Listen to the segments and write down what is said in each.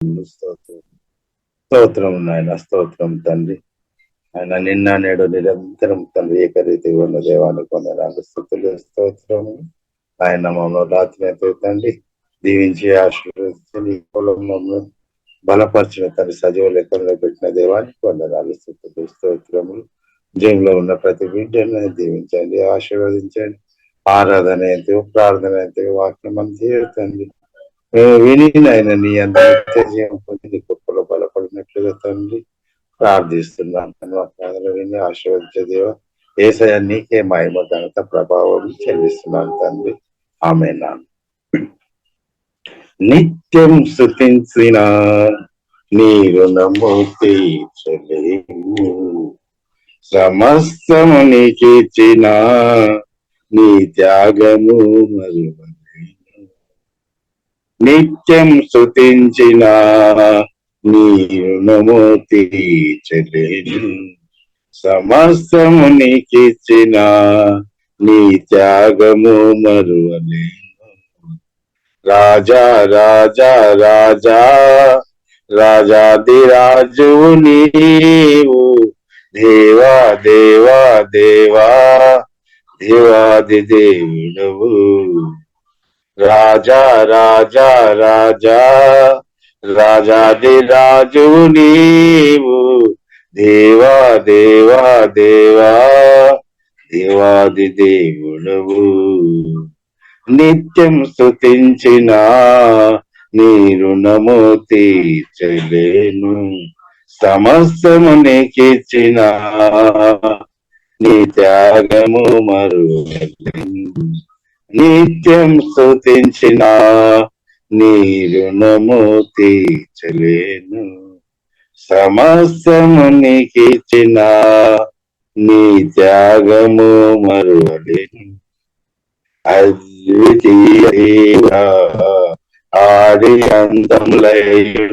స్తోత్రం స్తోత్రం నాయన, స్తోత్రం తండ్రి. ఆయన నిన్న నేడు నిరంతరం తండ్రి ఏకరీతి ఉన్న దేవానికి వందనాలు, స్తుతులు, స్తోత్రము. ఆయన మమ్మల్ని రాత్రి తండ్రి దీవించి ఆశీర్వదించి నీ కులం మమ్మల్ని బలపరిచిన తండ్రి సజీవ లెక్కలో పెట్టిన దేవానికి వందనాలు, స్తుతులు, స్తోత్రములు. జీవంలో ఉన్న ప్రతి బిడ్డను దీవించండి, ఆశీర్వదించండి. ఆరాధన ఎంతో, ప్రార్థన ఎంతో, వాక్యం అంతే తండ్రి విని ఆయన నీ అందరి జీవం పొంది నీ కుప్పలో బలపడినట్లుగా తండ్రి ప్రార్థిస్తున్నాను. ప్రార్థన విని ఆశీర్వదించే దేవ ఏసయ్య నీకే మహిమ ఘనత ప్రభావం చెల్లిస్తున్నాను తండ్రి. ఆమేన్. నిత్యం స్తుతించిన నీ రుణము తీర్చలేము, సమస్తము నీకిచ్చిన నీ త్యాగము మరువలేను. నిత్యం స్తుతించిన నీ రుణము తీర్చలేను, సమస్తము నీకిచ్చిన నీ త్యాగము మరువలేను. రాజా రాజా రాజా రాజాదిరాజువు నీవు, దేవా దేవా దేవా దేవాది దేవుడవు. రాజా రాజా రాజా రాజాదిరాజువు నీవు, దేవా దేవా దేవా దేవాది దేవుడవు. నిత్యం స్తుతించిన నీ రుణము తీర్చలేను, సమస్తము నీకిచ్చిన నీ త్యాగము మరువలేను. నిత్యం స్తుతించిన నీ రుణము తీర్చలేను, సమస్తము నీకిచ్చిన నీ త్యాగము మరువలేను. అద్వితీయ దేవుడా, ఆది అంతములైయున్నవాడా,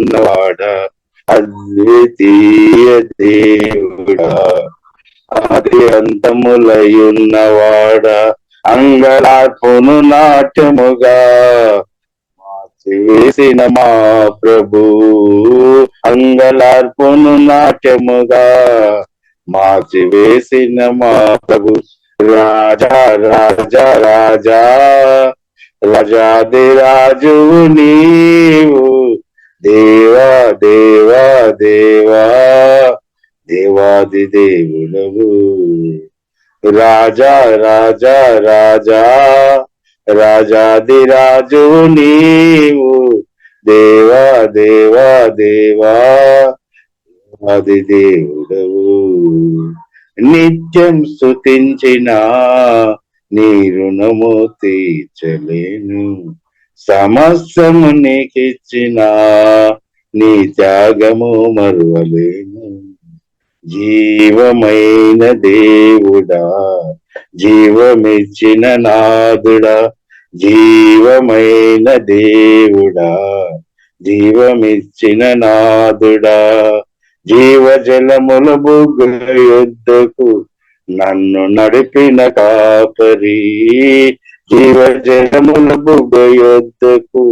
అద్వితీయ దేవుడా, ఆది అంతములైయున్నవాడా, అంగళార్పును నాట్యముగా మార్చివేసిన మా ప్రభు, అంగళార్పును నాట్యముగా మార్చివేసిన మా ప్రభు. రాజా రాజా రాజా రాజాదిరాజువు నీవు, దేవా దేవా దేవా దేవాది దేవుడవు. రాజా రాజా రాజా రాజాదిరాజువు నీవు, దేవా దేవా దేవా దేవాది దేవుడవు. నిత్యం స్తుతించిన నీ రుణము తీర్చలేను, సమస్తము నీకిచ్చిన నీ త్యాగము మరువలేను. జీవమైన దేవుడా, జీవమిచ్చిన నాదుడా, జీవమైన దేవుడా, జీవమిచ్చిన నాదుడా, జీవజలముల బుగ్గ యొద్దకు నన్ను నడిపిన కాపరి, జీవజలముల బుగ్గ యొద్దకు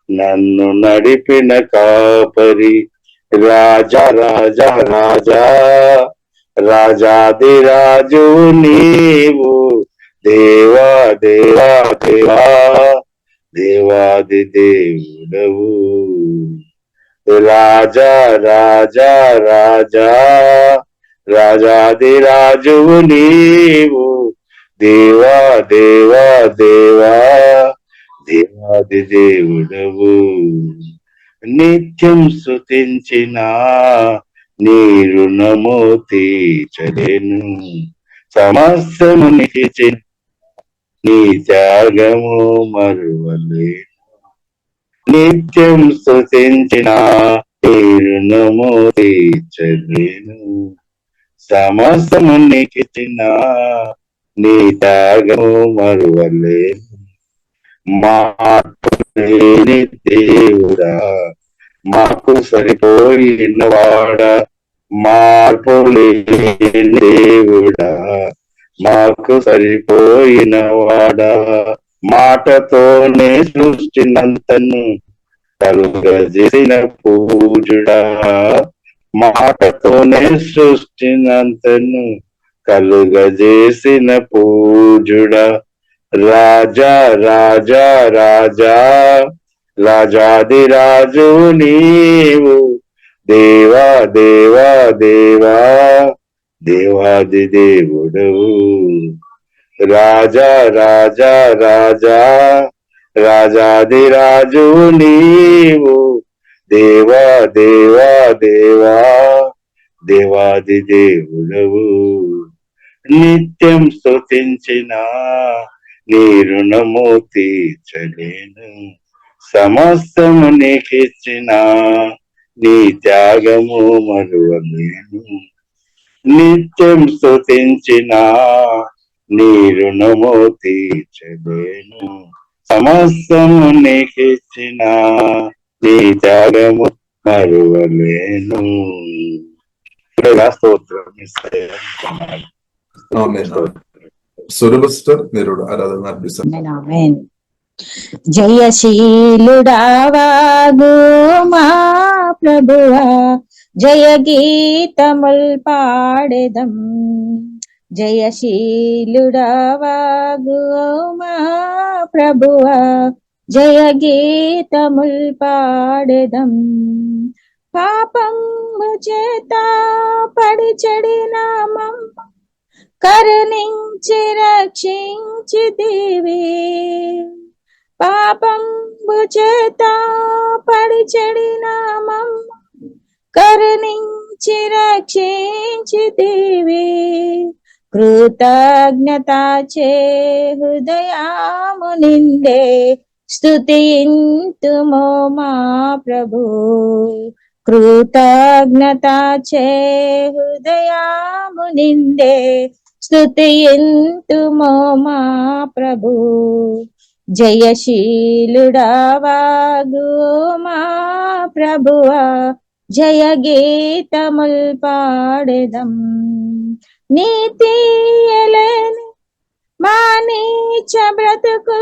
నన్ను నడిపిన కాపరి. రాజా రాజా రాజా రాజాదిరాజు నీవు, దేవా దేవా దేవా దేవాది దేవుడవు. రాజా రాజా రాజా రాజాదిరాజువు నీవు, దేవా దేవా దేవా దేవాది దేవుడవు. నిత్యం స్తుతించిన నీ రుణము తీర్చలేను, సమస్తము నీకిచ్చిన నీ త్యాగము మరువలేను. నిత్యం స్తుతించిన నీ రుణము తీర్చలేను, సమస్తము నీకిచ్చిన నీ త్యాగము మరువలేను. మార్పు లేని దేవుడా, మాకు సరిపోయినవాడా, మార్పు లేని దేవుడా, మాకు సరిపోయినవాడా, మాటతోనే సృష్టినంతను కలుగజేసిన పూజుడా, మాటతోనే సృష్టినంతను కలుగజేసిన పూజుడా, రాజా రాజా రాజా రాజాదిరాజు నీవు, దేవా దేవా దేవా దేవాది దేవుడవు, రాజా రాజా రాజా రాజాదిరాజు నీవు, దేవా దేవా దేవా దేవాది దేవుడవు. నిత్యం స్తుతించిన నీ రుణము తీర్చలేను, సమస్తము నీకిచ్చిన నీ త్యాగము మరువలేను. నిత్యం స్తుతించిన నీ రుణము తీర్చలేను, సమస్తము నీకిచ్చిన నీ త్యాగము మరువలేను. మీరు ఆరాధన అర్పిస్తారు. జయశీలుడావాగు మా ప్రభువా, జయ గీతముల్ పాడెదం. జయశీలుడావాగు మా ప్రభువా, జయ గీతముల్ పాడెదం. పాపము చేత పడి చెడిన మమ్మ కరుణించి రక్షించితివి. పాపంబు చేత పడి చెడిన మమ్మ కరుణించి రక్షించితివి. కృతజ్ఞత చే హృదయాము నిండే స్తుతింతుము మా ప్రభు. కృతజ్ఞత చే హృదయాము నిండే స్తుతింతుము మా ప్రభు. జయశీలుడావాగు మా ప్రభువా, జయ గీతముల్ పాడెదం. నీతి ఎలేని మా నీచ బ్రతుకు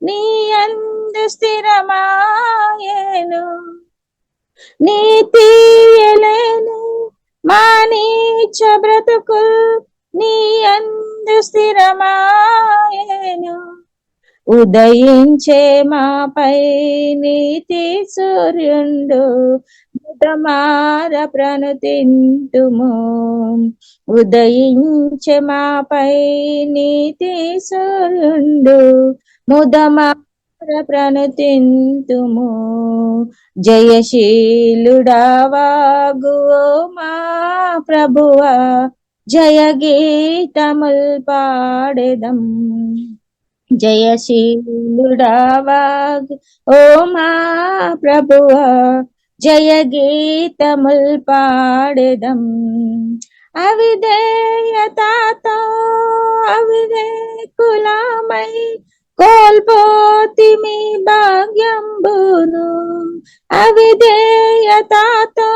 నీ యందు స్థిరమాయెను. నీతి ఎలేని మా నీచ బ్రతుకు నీ యందు స్థిరమాయెను. ఉదయించే మాపై నీతి సూర్యుండు ముదమార ప్రణుతింతుము. ఉదయించే మాపై నీతి సూర్యుండు ముదమార ప్రణుతింతుము. జయశీలుడావాగు మా ప్రభువా, జయ గీతముల్ పాడెదం. జయశీలుడావాగు ఓ మా ప్రభువా, జయ గీతముల్ పాడెదం. అవిధేయతతో అవివేకులమై కోల్పోతిమి భాగ్యంబును. అవిధేయతతో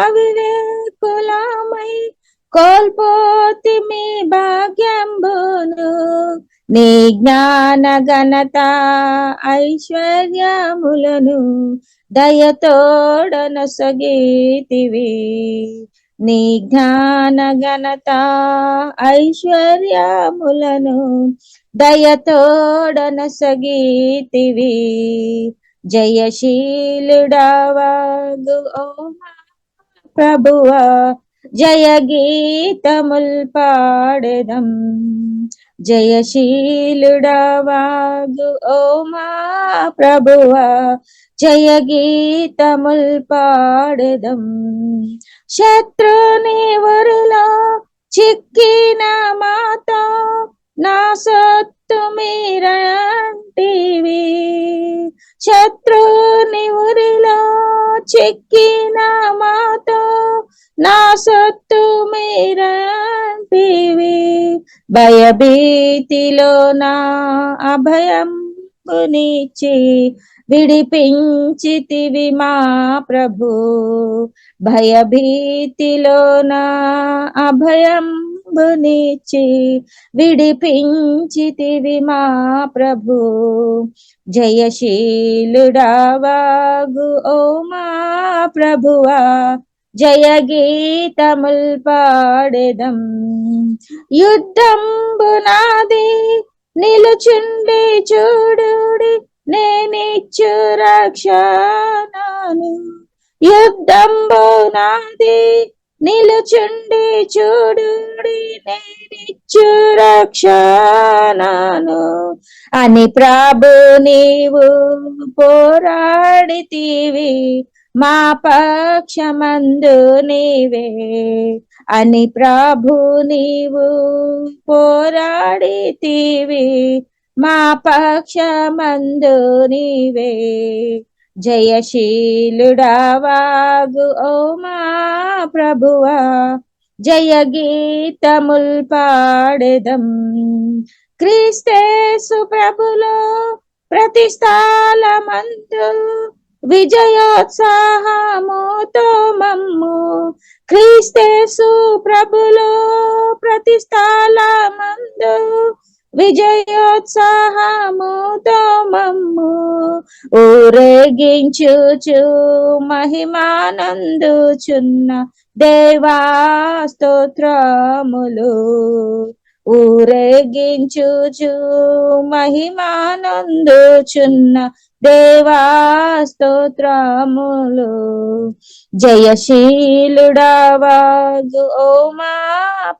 అవివేకులమై కోల్పోతిమి భాగ్యంబును. నీ జ్ఞాన ఘనత ఐశ్వర్యములను దయతోడనొసగితివి. నీ జ్ఞాన ఘనత ఐశ్వర్యములను దయతోడనొసగితివి. జయశీలుడావాగు ఓ ప్రభువా, జయ గీతముల్ పాడెదం. జయశీలుడావాగు ఓ మా ప్రభువా, జయ గీతముల్ పాడెదం. శత్రుని ఊరిలో చిక్కిన మాతో నా సొత్తు మీరంటివి. శత్రుని ఊరిలో చిక్కిన మాతో నా సొత్తు మీరంటివి. భయభీతిలో నా అభయం నీచి విడిపించితివి మా ప్రభు. భయభీతిలో నా అభయం బునిచి విడిపించితివి మా ప్రభు. జయశీలుడావాగు ఓ మా ప్రభువా, జయ గీతముల్ పాడెదం. యుద్ధంబు నాది నిలుచుండి చూడుడి, నేనిచ్చు రక్షణను. యుద్ధంబు నాది నిలుచుండి చూడుడి, నేనిచ్చు రక్షణను. అని ప్రభు నీవు పోరాడితివి, మా పక్షమందు నీవే. అని ప్రభు నీవు పోరాడితివి, మా పక్షమందు నీవే. జయశీలుడావాగు ఓ మా ప్రభువా, జయ గీతముల్ పాడెదం. క్రీస్తేసు ప్రభులో ప్రతిస్థలమందు విజయోత్సాహముతో మమ్ము. క్రీస్తేసు ప్రభులో ప్రతిస్థలమందు విజయోత్సాహముతో మమ్ము. ఊరేగించుచు మహిమానందుచున్న దేవా స్తోత్రములు. ఊరేగించుచు మహిమానందుచున్న దేవా స్తోత్రములు. జయశీలుడావాగు ఓ మా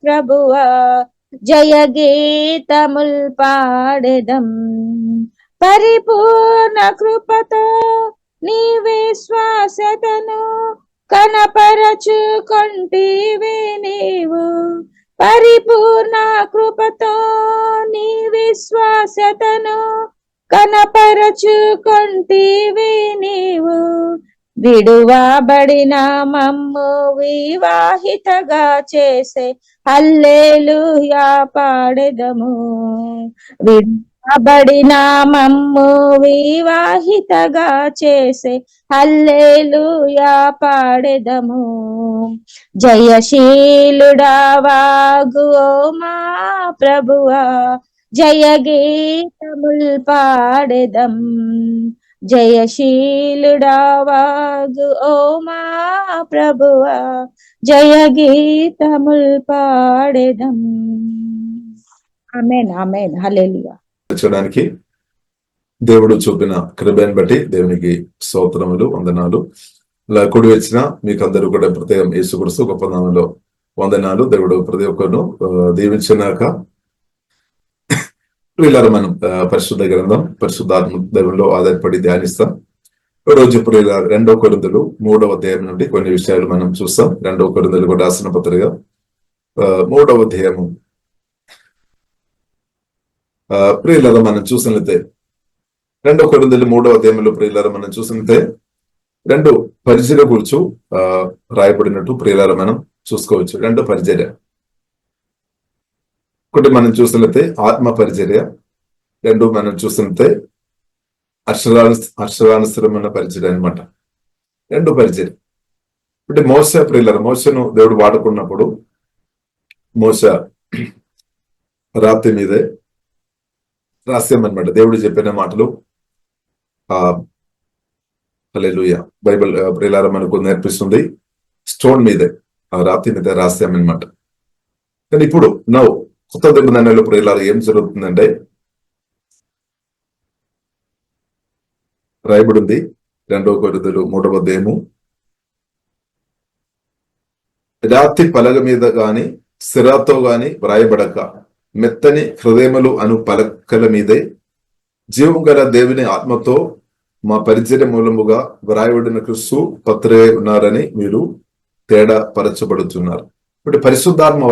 ప్రభువా, జయ గీతముల్ పాడెదం. పరిపూర్ణ కృపతో నీ విశ్వాసతను కనపరచుకొంటివి నీవు. పరిపూర్ణ కృపతో నీ విశ్వాసతను కనపరచుకొంటివి నీవు. విడువబడిన మమ్ము వివాహితగా చేసే హల్లెలూయా పాడెదము. విడువబడిన మమ్ము వివాహితగా చేసే హల్లెలూయా పాడెదము. జయశీలుడావాగు ఓ మా ప్రభువా, జయ గీతముల్ పాడెదం. జయశీలుడావాగు ఓ మా ప్రభువా, జయ గీతముల్ పాడెదం. ఆమేన్, ఆమేన్, హల్లెలూయా. చేయడానికి దేవుడు చూపిన కృపను బట్టి దేవునికి స్తోత్రములు, వందనాలు. ఇలా కూడి వచ్చిన మీకు అందరూ కూడా ప్రత్యేకం యేసుక్రీస్తు గొప్ప నామములో వందనాలు. దేవుడు ప్రతి ఒక్కరును దీవించినాక ప్రియులారా, మనం పరిశుద్ధ గ్రంథం పరిశుద్ధాత్మ దేవుల్లో ఆధారపడి ధ్యానిస్తాం. రోజు ప్రియులారా 2 కొరింథీయులు 3వ అధ్యాయం నుండి కొన్ని విషయాలు మనం చూస్తాం. 2 కొరింథీయులకు రాసిన పత్రిక 3వ అధ్యాయము. ప్రియులారా, మనం చూసినట్లయితే 2 కొరింథీయులు 3వ అధ్యాయంలో ప్రియులారా మనం చూసినట్లయితే 2 పరిచర్య గురించి రాయబడినట్టు ప్రియులారా మనం చూసుకోవచ్చు. 2 పరిచర్య. ఒకటి మనం చూసినట్లయితే ఆత్మ పరిచర్య, 2 మనం చూసినట్లయితే అక్షరానుసరమైన పరిచర్య అనమాట. 2 పరిచర్య. అంటే మోసే ప్రియులారా, మోసను దేవుడు వాడుకున్నప్పుడు మోసే రాతి మీదే రహస్యం అనమాట. దేవుడు చెప్పిన మాటలు హల్లెలూయా బైబిల్ ప్రియులారా మనకు నేర్పిస్తుంది. స్టోన్ మీదే, ఆ రాతి మీద రహస్యం అనమాట. కానీ ఇప్పుడు కొత్త నిబంధనలో ప్రియులారా ఏం జరుగుతుందంటే రాయబడింది 2 కొరింథీయులు 3వ అధ్యాయము. రాతి పలగ మీద గాని సిరాతో గాని వ్రాయబడక మెత్తని హృదయములు అను పలకల మీదే జీవం గల దేవుని ఆత్మతో మా పరిచర్య మూలముగా వ్రాయబడిన క్రీస్తు పత్రే ఉన్నారని మీరు తేడా పరచబడుతున్నారు. ఇప్పుడు పరిశుద్ధాత్మ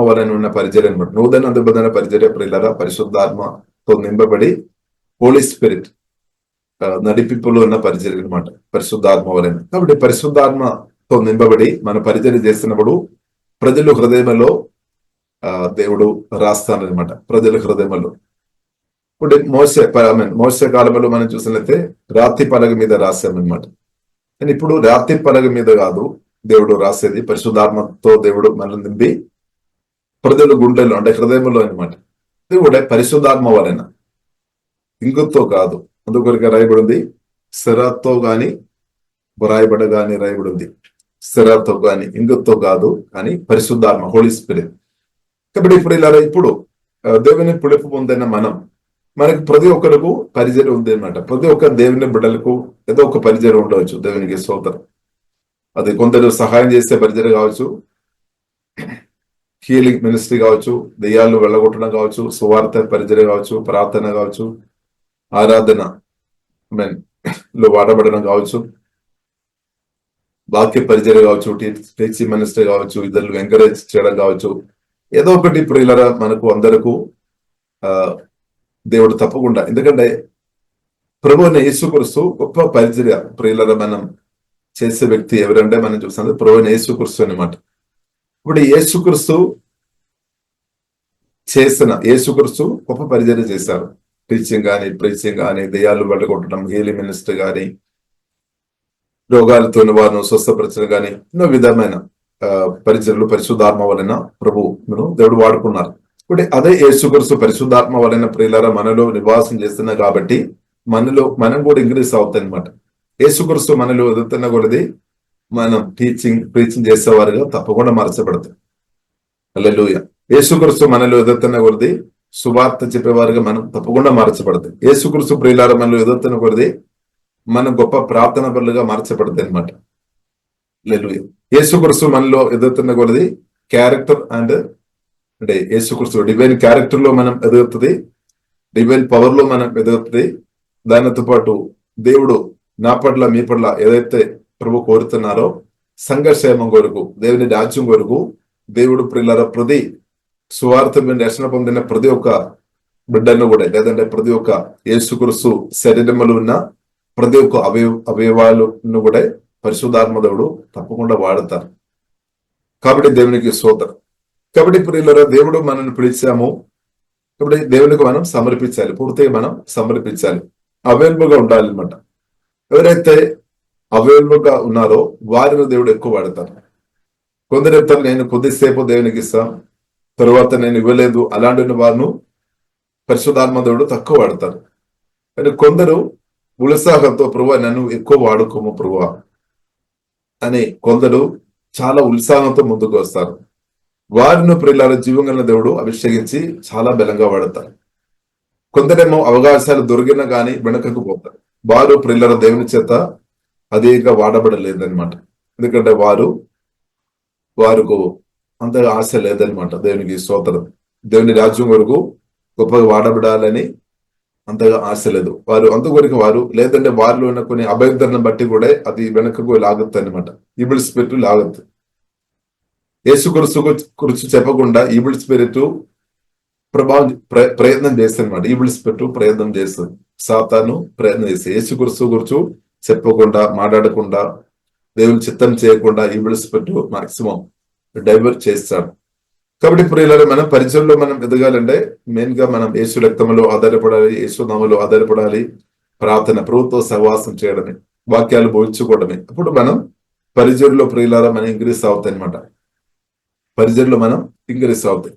వలన ఉన్న పరిచర్య అనమాట. నూతన నిబంధన పరిచర్య ప్రియులారా పరిశుద్ధాత్మతో నింపబడి హోలీ స్పిరిట్ నడిపింపులో ఉన్న పరిచర్య అనమాట, పరిశుద్ధాత్మ వలన. కాబట్టి పరిశుద్ధాత్మతో నింపబడి మన పరిచర్య చేస్తున్నప్పుడు ప్రజల హృదయంలో దేవుడు రాస్తానమాట. ప్రజల హృదయంలో ఇప్పుడు మోసే కాలంలో మనం చూసినట్లయితే రాతి పలగ మీద రాశామన్నమాట. కానీ ఇప్పుడు రాతి పలగ మీద కాదు దేవుడు రాసేది, పరిశుద్ధాత్మతో దేవుడు మనల్ని నింపి ప్రజల గుండెలు అంటే హృదయంలో అనమాట. ఇది కూడా పరిశుద్ధాత్మ వలన, ఇంగుతో కాదు. అందుకొరకు రాయబడింది సిరాతో గాని రాయబడగాని రాయబడింది. సిరాతో గాని ఇంగుతో కాదు, కానీ పరిశుద్ధాత్మ, హోలీ స్పిరిట్. కాబట్టి ఇప్పుడు దేవుని పిలుపు పొందిన మనకి ప్రతి ఒక్కరికి పరిచయం ఉంది అనమాట. ప్రతి ఒక్క దేవుని బిడ్డలకు ఏదో ఒక పరిచయం ఉండవచ్చు. దేవునికి స్తోత్రం. అది కొందరు సహాయం చేసే పరిచయం కావచ్చు, హీలింగ్ మినిస్ట్రీ కావచ్చు, దెయ్యాలు వెళ్ళగొట్టడం కావచ్చు, సువార్త పరిచయం కావచ్చు, ప్రార్థన కావచ్చు, ఆరాధన లో వాడబడడం కావచ్చు, వాక్య పరిచయం కావచ్చు, టీచింగ్ మినిస్ట్రీ కావచ్చు, ఇద్దరు ఎంకరేజ్ చేయడం కావచ్చు. ఏదో ఒకటి ప్రియులరా మనకు అందరకు దేవుడు తప్పకుండా, ఎందుకంటే ప్రభు అయిన యేసుక్రీస్తు గొప్ప పరిచర్య ప్రియులరా మనం చేసే వ్యక్తి ఎవరంటే మనం చూస్తాం ప్రభు అయిన యేసుక్రీస్తు అనమాట. ఇప్పుడు యేసుక్రీస్తు గొప్ప పరిచర్య చేశారు. టీచింగ్ కానీ, ప్రీచింగ్ కానీ, దెయ్యాలు వెళ్ళగొట్టడం, హీలింగ్ మినిస్టర్ కానీ, రోగాలతో వారిని స్వస్థపరచడం కానీ, ఎన్నో విధమైన పరిచర్యలు పరిశుద్ధాత్మ వలన ప్రభువును దేవుడు వాడుకున్నారు. ఇప్పుడు అదే యేసుక్రీస్తు పరిశుద్ధాత్మ వలన ప్రియులారా మనలో నివాసం చేస్తున్నా కాబట్టి మనం కూడా ఇంక్రీజ్ అవుతాయి అనమాట. యేసుక్రీస్తు మనలో ఎదుగుతున్న కొలది మనం ప్రీచింగ్ చేసేవారుగా తప్పకుండా మార్చబడతాం. హల్లెలూయా. యేసుక్రీస్తు మనలో ఎదుగుతున్న కొలది సువార్త చెప్పేవారుగా మనం తప్పకుండా మార్చబడతాం. యేసుక్రీస్తు ప్రియులారా మనలో ఎదుగుతున్న కొలది మనం గొప్ప ప్రార్థన పరులుగా మార్చబడతాయి అనమాట. హల్లెలూయా. యేసుక్రీస్తు మనలో ఎదుగుతున్న కొలది క్యారెక్టర్ అంటే యేసుక్రీస్తు డివైన్ క్యారెక్టర్ లో మనం ఎదుగుతుంది, డివైన్ పవర్ లో మనం ఎదుగుతుంది. దానితో పాటు దేవుడు నా పట్ల మీ పట్ల ఏదైతే ప్రభు కోరుతున్నారో సంఘక్షేమం కొరకు, దేవుని రాజ్యం కొరకు దేవుడు ప్రియులారా ప్రతి సువార్త రక్షణ పొందిన ప్రతి ఒక్క బిడ్డను కూడా, లేదంటే ప్రతి ఒక్క యేసుక్రీస్తు శరీరములు ఉన్న ప్రతి ఒక్క అవయవాలను కూడా పరిశుద్ధాత్మ దేవుడు తప్పకుండా వాడతారు. కాబట్టి దేవునికి స్తోత్రం. కాబట్టి ప్రియులారా దేవుడు మనల్ని పిలిచాము కాబట్టి దేవునికి మనం సమర్పించాలి, పూర్తిగా మనం సమర్పించాలి, అవైలబుల్ గా ఉండాలన్నమాట. ఎవరైతే అవైలబుల్ గా ఉన్నారో వారిని దేవుడు ఎక్కువ వాడతారు. కొందరు చెప్తారు నేను కొద్దిసేపు దేవునికి ఇస్తాం, తరువాత నేను ఇవ్వలేదు, అలాంటి వారిని పరిశుద్ధాత్మ దేవుడు తక్కువ వాడతారు. కానీ కొందరు ఉత్సాహంతో ప్రభువా నన్ను ఎక్కువ వాడుకోము ప్రభువా అని కొందరు చాలా ఉత్సాహంతో ముందుకు వస్తారు. వారిని ప్రియులార జీవంగల దేవుడు అభిషేకించి చాలా బలంగా వాడతారు. కొందరేమో అవకాశాలు దొరికినా కానీ వెనకకు పోతారు. వారు ప్రియులార దేవుని చేత అధికంగా వాడబడలేదన్నమాట. ఎందుకంటే వారికి అంతగా ఆశ లేదనమాట. దేవునికి స్తోత్రం. దేవుని రాజ్యం వరకు గొప్పగా వాడబడాలని అంతగా ఆశ లేదు. అందుకొరకు వారు లేదంటే వారిలో ఉన్న కొన్ని అభ్యర్థనను బట్టి కూడా అది వెనకకు లాగొద్దు అనమాట. Evil spirit లాగొద్దు. యేసుక్రీస్తు గురించి చెప్పకుండా ఈబుల్ స్పిరిట్ ప్రయత్నం చేస్తుంది అనమాట. ఈబుల్ స్పిరిట్ ప్రయత్నం చేస్తుంది, సాతాను ప్రయత్నం చేస్తుంది. యేసుక్రీస్తు గురించి చెప్పకుండా, మాట్లాడకుండా, దేవుని చిత్తం చేయకుండా ఈబుల్ స్పిరిట్ మాక్సిమం డైవర్ట్ చేస్తాడు. కాబట్టి ప్రియులారా మనం పరిచయంలో మనం ఎదగాలంటే మెయిన్ గా మనం యేసు రక్తములో ఆధారపడాలి, యేసు నామములో ఆధారపడాలి, ప్రార్థన ప్రభుత్వ సహవాసం చేయడమే, వాక్యాలు బోధించుకోవడమే. అప్పుడు మనం పరిచయంలో ప్రియులారా మనం ఇంక్రీస్ అవుతాయి అనమాట. పరిచయంలో మనం ఇంక్రీస్ అవుతాయి.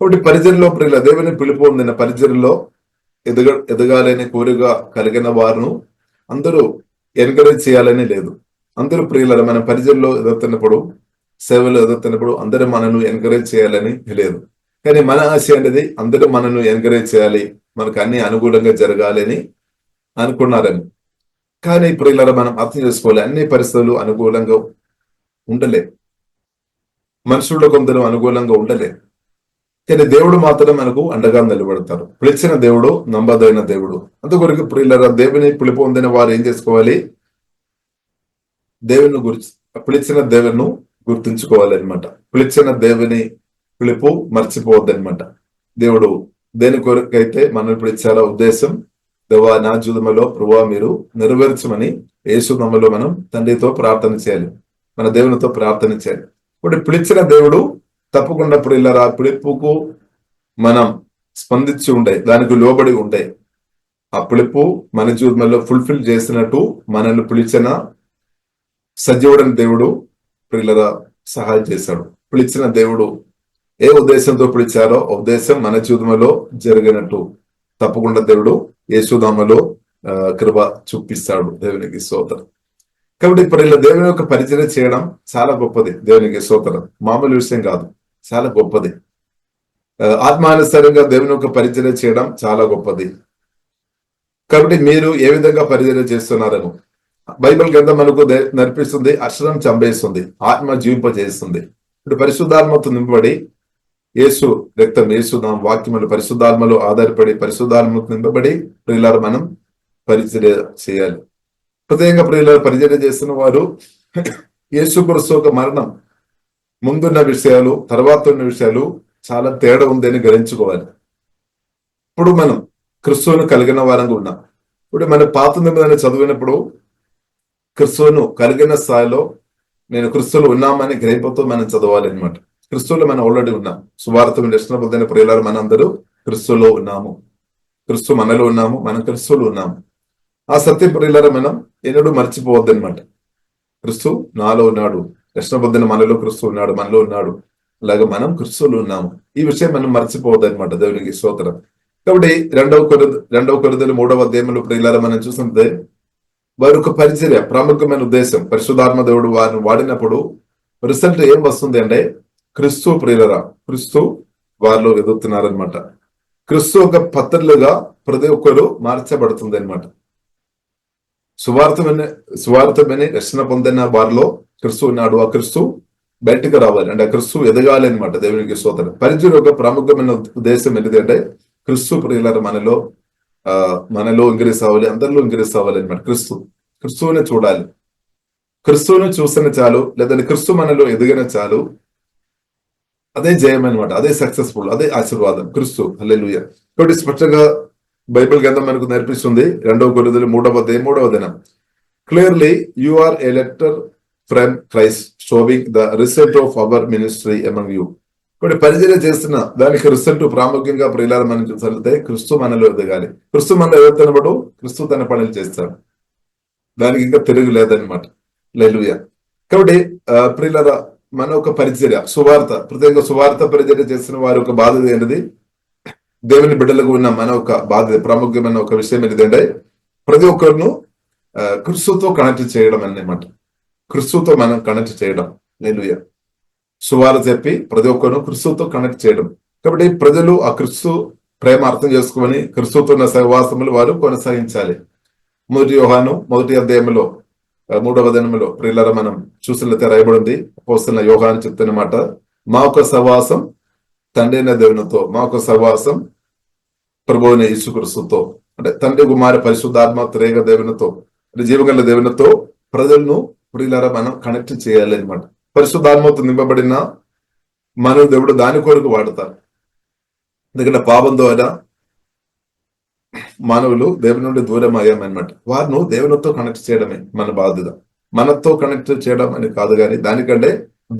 కాబట్టి పరిచయంలో ప్రియుల దేవుని పిలుపు పొందిన పరిచయంలో ఎదగాలని కోరిక కలిగిన వారును అందరూ ఎన్కరేజ్ చేయాలని లేదు. అందరూ ప్రియులారా మనం పరిచయంలో ఎదుగుతున్నప్పుడు, సేవలు ఎదుగుతున్నప్పుడు అందరూ మనను ఎంకరేజ్ చేయాలని లేదు. కానీ మన ఆశ అనేది అందరూ మనను ఎంకరేజ్ చేయాలి, మనకు అన్ని అనుకూలంగా జరగాలని అనుకున్నారని. కానీ ప్రియులారా మనం అర్థం చేసుకోవాలి, అన్ని పరిస్థితులు అనుకూలంగా ఉండలే, మనుషుల్లో కొందరు అనుకూలంగా ఉండలే. కానీ దేవుడు మాత్రం మనకు అండగా నిలబడతారు. పిలిచిన దేవుడు నమ్మదైన దేవుడు. అందుకొరకు ప్రియులారా దేవుని పిలుపు పొందిన వారు ఏం చేసుకోవాలి? దేవుని గురించి పిలిచిన దేవుని గుర్తుంచుకోవాలన్నమాట. పిలిచిన దేవుని పిలుపు మర్చిపోవద్దనమాట. దేవుడు దేని కొరకైతే మనల్ని పిలిచారో ఉద్దేశం, దేవా నా జీవితంలో ప్రభువా మీరు నెరవేర్చమని యేసునామములో మనం తండ్రితో ప్రార్థన చేయాలి, మన దేవునితో ప్రార్థన చేయాలి. ఇప్పుడు పిలిచిన దేవుడు తప్పకుండా ప్రియులారా పిలుపుకు మనం స్పందించి ఉండే, దానికి లోబడి ఉండే, ఆ పిలుపు మన జీవితంలో ఫుల్ఫిల్ చేసినట్టు మనల్ని పిలిచిన సజీవుడని దేవుడు ప్రియులారా సహాయం చేశాడు. పిలిచిన దేవుడు ఏ ఉద్దేశంతో పిలిచారో ఉద్దేశం మన జీవితంలో జరిగినట్టు తప్పకుండా దేవుడు యేసునామములో కృప చూపిస్తాడు. దేవునికి స్తోత్రం. కాబట్టి ఇప్పుడు ఇలా దేవుని యొక్క పరిచయం చేయడం చాలా గొప్పది. దేవునికి స్తోత్రం. మామూలు విషయం కాదు, చాలా గొప్పది. ఆత్మానుసారంగా దేవుని యొక్క పరిచయం చేయడం చాలా గొప్పది. కాబట్టి మీరు ఏ విధంగా పరిచయం చేస్తున్నారని బైబిల్ గ్రంథం మనకు నేర్పిస్తుంది. అక్షరం చంపేస్తుంది, ఆత్మ జీవింపజేస్తుంది. ఇప్పుడు పరిశుద్ధాత్మతో నింపబడి యేసు రక్తం, యేసునామ వాక్యములు పరిశుద్ధాత్మలో ఆధారపడి పరిశుద్ధాత్మతో నింపబడి ప్రియులారా మనం పరిచర్య చేయాలి. హృదయంగా ప్రియులారా పరిచర్య చేస్తున్న వారు యేసు క్రీస్తు యొక్క మరణం ముందున్న విషయాలు తర్వాత ఉన్న విషయాలు చాలా తేడా ఉందని గ్రహించుకోవాలి. ఇప్పుడు మనం క్రీస్తును కలిగిన వారంగా ఉన్నాం. ఇప్పుడు మన పాత నిబంధన చదివినప్పుడు క్రీస్తును కలిగిన స్థాయిలో నేను క్రీస్తులో ఉన్నామని గ్రహింపుతో మనం చదవాలి అనమాట. క్రీస్తులో మనం ఆల్రెడీ ఉన్నాం. సువార్త రక్షణ పొందిన ప్రియులారా మనందరూ క్రీస్తులో ఉన్నాము. క్రీస్తు మనలో ఉన్నాము, మనం క్రీస్తులో ఉన్నాము. ఆ సత్య ప్రియులారా మనం ఎన్నడూ మర్చిపోవద్దు అనమాట. క్రీస్తు నాలో ఉన్నాడు, రక్షణ పొందిన మనలో క్రీస్తు ఉన్నాడు, మనలో ఉన్నాడు. అలాగే మనం క్రీస్తులో ఉన్నాము. ఈ విషయం మనం మర్చిపోవద్దు అనమాట. దేవునికి స్తోత్రం. కాబట్టి రెండవ కొరింథీయులు 3వ అధ్యాయంలో ప్రియులారా మనం చూస్తుంటే వారి యొక్క పరిచర్య ప్రాముఖ్యమైన ఉద్దేశం పరిశుద్ధాత్మ దేవుడు వారిని వాడినప్పుడు రిజల్ట్ ఏం వస్తుంది అంటే క్రీస్తు ప్రియులరా, క్రీస్తు వారిలో ఎదుగుతున్నారనమాట. క్రీస్తు ఒక పత్రులుగా ప్రతి ఒక్కరు మార్చబడుతుంది అనమాట. సువార్తమని రక్షణ పొందిన వారిలో క్రీస్తు ఉన్నాడు. ఆ క్రీస్తు బయటకు రావాలి అంటే ఆ క్రీస్తు ఎదగాలి అనమాట. దేవునికి స్తోత్రం. పరిచయం యొక్క ప్రాముఖ్యమైన ఉద్దేశం ఏంటంటే క్రీస్తు ప్రియులరా మనలో ఇంక్రీస్ అవ్వాలి, అందరిలో ఇంక్రీస్ అవ్వాలి అనమాట. క్రీస్తువుని చూడాలి. క్రీస్తువుని చూసిన చాలు, లేదంటే క్రీస్తు మనలో ఎదిగిన చాలు. అదే జయం అనమాట, అదే సక్సెస్ఫుల్, అదే ఆశీర్వాదం. క్రీస్తు. హల్లెలూయా. కాబట్టి స్పష్టంగా బైబిల్ గ్రంథం మనకు నేర్పిస్తుంది. 2వ కొరింథీయులు 3వ అధ్యాయం 3వ వచనం. Clearly you are a letter from Christ showing the result of our ministry among you. ఇప్పుడు పరిచర్య చేస్తున్న దానికి రిజల్ట్ ప్రాముఖ్యంగా ప్రియులారా మనం చూసినట్లయితే క్రీస్తు మనలో ఎదగాలి. క్రీస్తు మనలో ఎదుగుతున్నప్పుడు క్రీస్తు తన పనులు చేస్తాడు. దానికి ఇంకా తిరుగు లేదనమాట. హల్లెలూయా. కాబట్టి ప్రియులారా మన ఒక పరిచర్య సువార్త, ప్రత్యేకంగా సువార్త పరిచర్య చేస్తున్న వారి ఒక బాధ్యత ఏంటిది? దేవుని బిడ్డలకు ఉన్న మన ఒక బాధ్యత, ప్రాముఖ్యమైన ఒక విషయం ఏంటంటే ప్రతి ఒక్కరిను క్రీస్తుతో కనెక్ట్ చేయడం అన్నమాట. క్రీస్తుతో మనం కనెక్ట్ చేయడం. హల్లెలూయా. సువార్త చెప్పి ప్రతి ఒక్కరిను క్రీస్తుతో కనెక్ట్ చేయడం. కాబట్టి ప్రజలు ఆ క్రీస్తు ప్రేమ అర్థం చేసుకుని క్రీస్తుతో ఉన్న సహవాసములు వారు కొనసాగించాలి. 1 యోహాను 1వ అధ్యాయంలో 3వ వచనంలో ప్రియులారా మనం చూసినట్లయితే రాయబడింది. అపోస్తలుడైన యోహాను చెప్తున్నమాట, మా యొక్క సహవాసం తండ్రి అయిన దేవునితో, మా యొక్క సహవాసం ప్రభువైన యేసుక్రీస్తుతో, అంటే తండ్రి కుమార పరిశుద్ధాత్మ త్రేక దేవునితో, అంటే జీవగల దేవునితో ప్రజలను ప్రియులారా మనం కనెక్ట్ చేయాలి అనమాట. పరిశుద్ధాత్మతో నింపబడిన మన దేవుడు దాని కొరకు వాడతారు. ఎందుకంటే పాపం ద్వారా మానవులు దేవుని నుండి దూరం అయ్యామన్నమాట. వారిని దేవునితో కనెక్ట్ చేయడమే మన బాధ్యత. మనతో కనెక్ట్ చేయడం అని కాదు, కానీ దానికంటే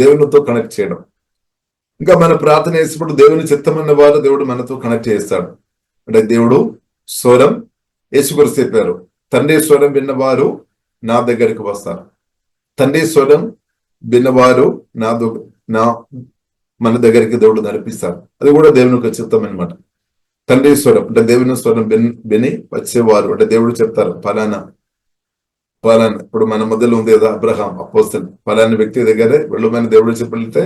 దేవునితో కనెక్ట్ చేయడం. ఇంకా మన ప్రార్థన చేసినప్పుడు దేవుని చిత్తమన్న వారు దేవుడు మనతో కనెక్ట్ చేస్తాడు. అంటే దేవుడు స్వరం యేసుక్రీస్తు చెప్పారు, తండ్రి స్వరం విన్నవారు నా దగ్గరికి వస్తారు. తండ్రి స్వరం విన్నవారు మన దగ్గరికి దేవుడు నడిపిస్తారు. అది కూడా దేవుని యొక్క చిత్తం అనమాట. తండ్రి స్వరం అంటే దేవుని స్వరం విని వచ్చేవారు, అంటే దేవుడు చెప్తారు ఫలానా. ఇప్పుడు మన మధ్యలో ఉంది కదా అబ్రహాం అపోస్తలుడు, ఫలానా వ్యక్తి దగ్గరే వెళ్ళమని దేవుడు చెప్పితే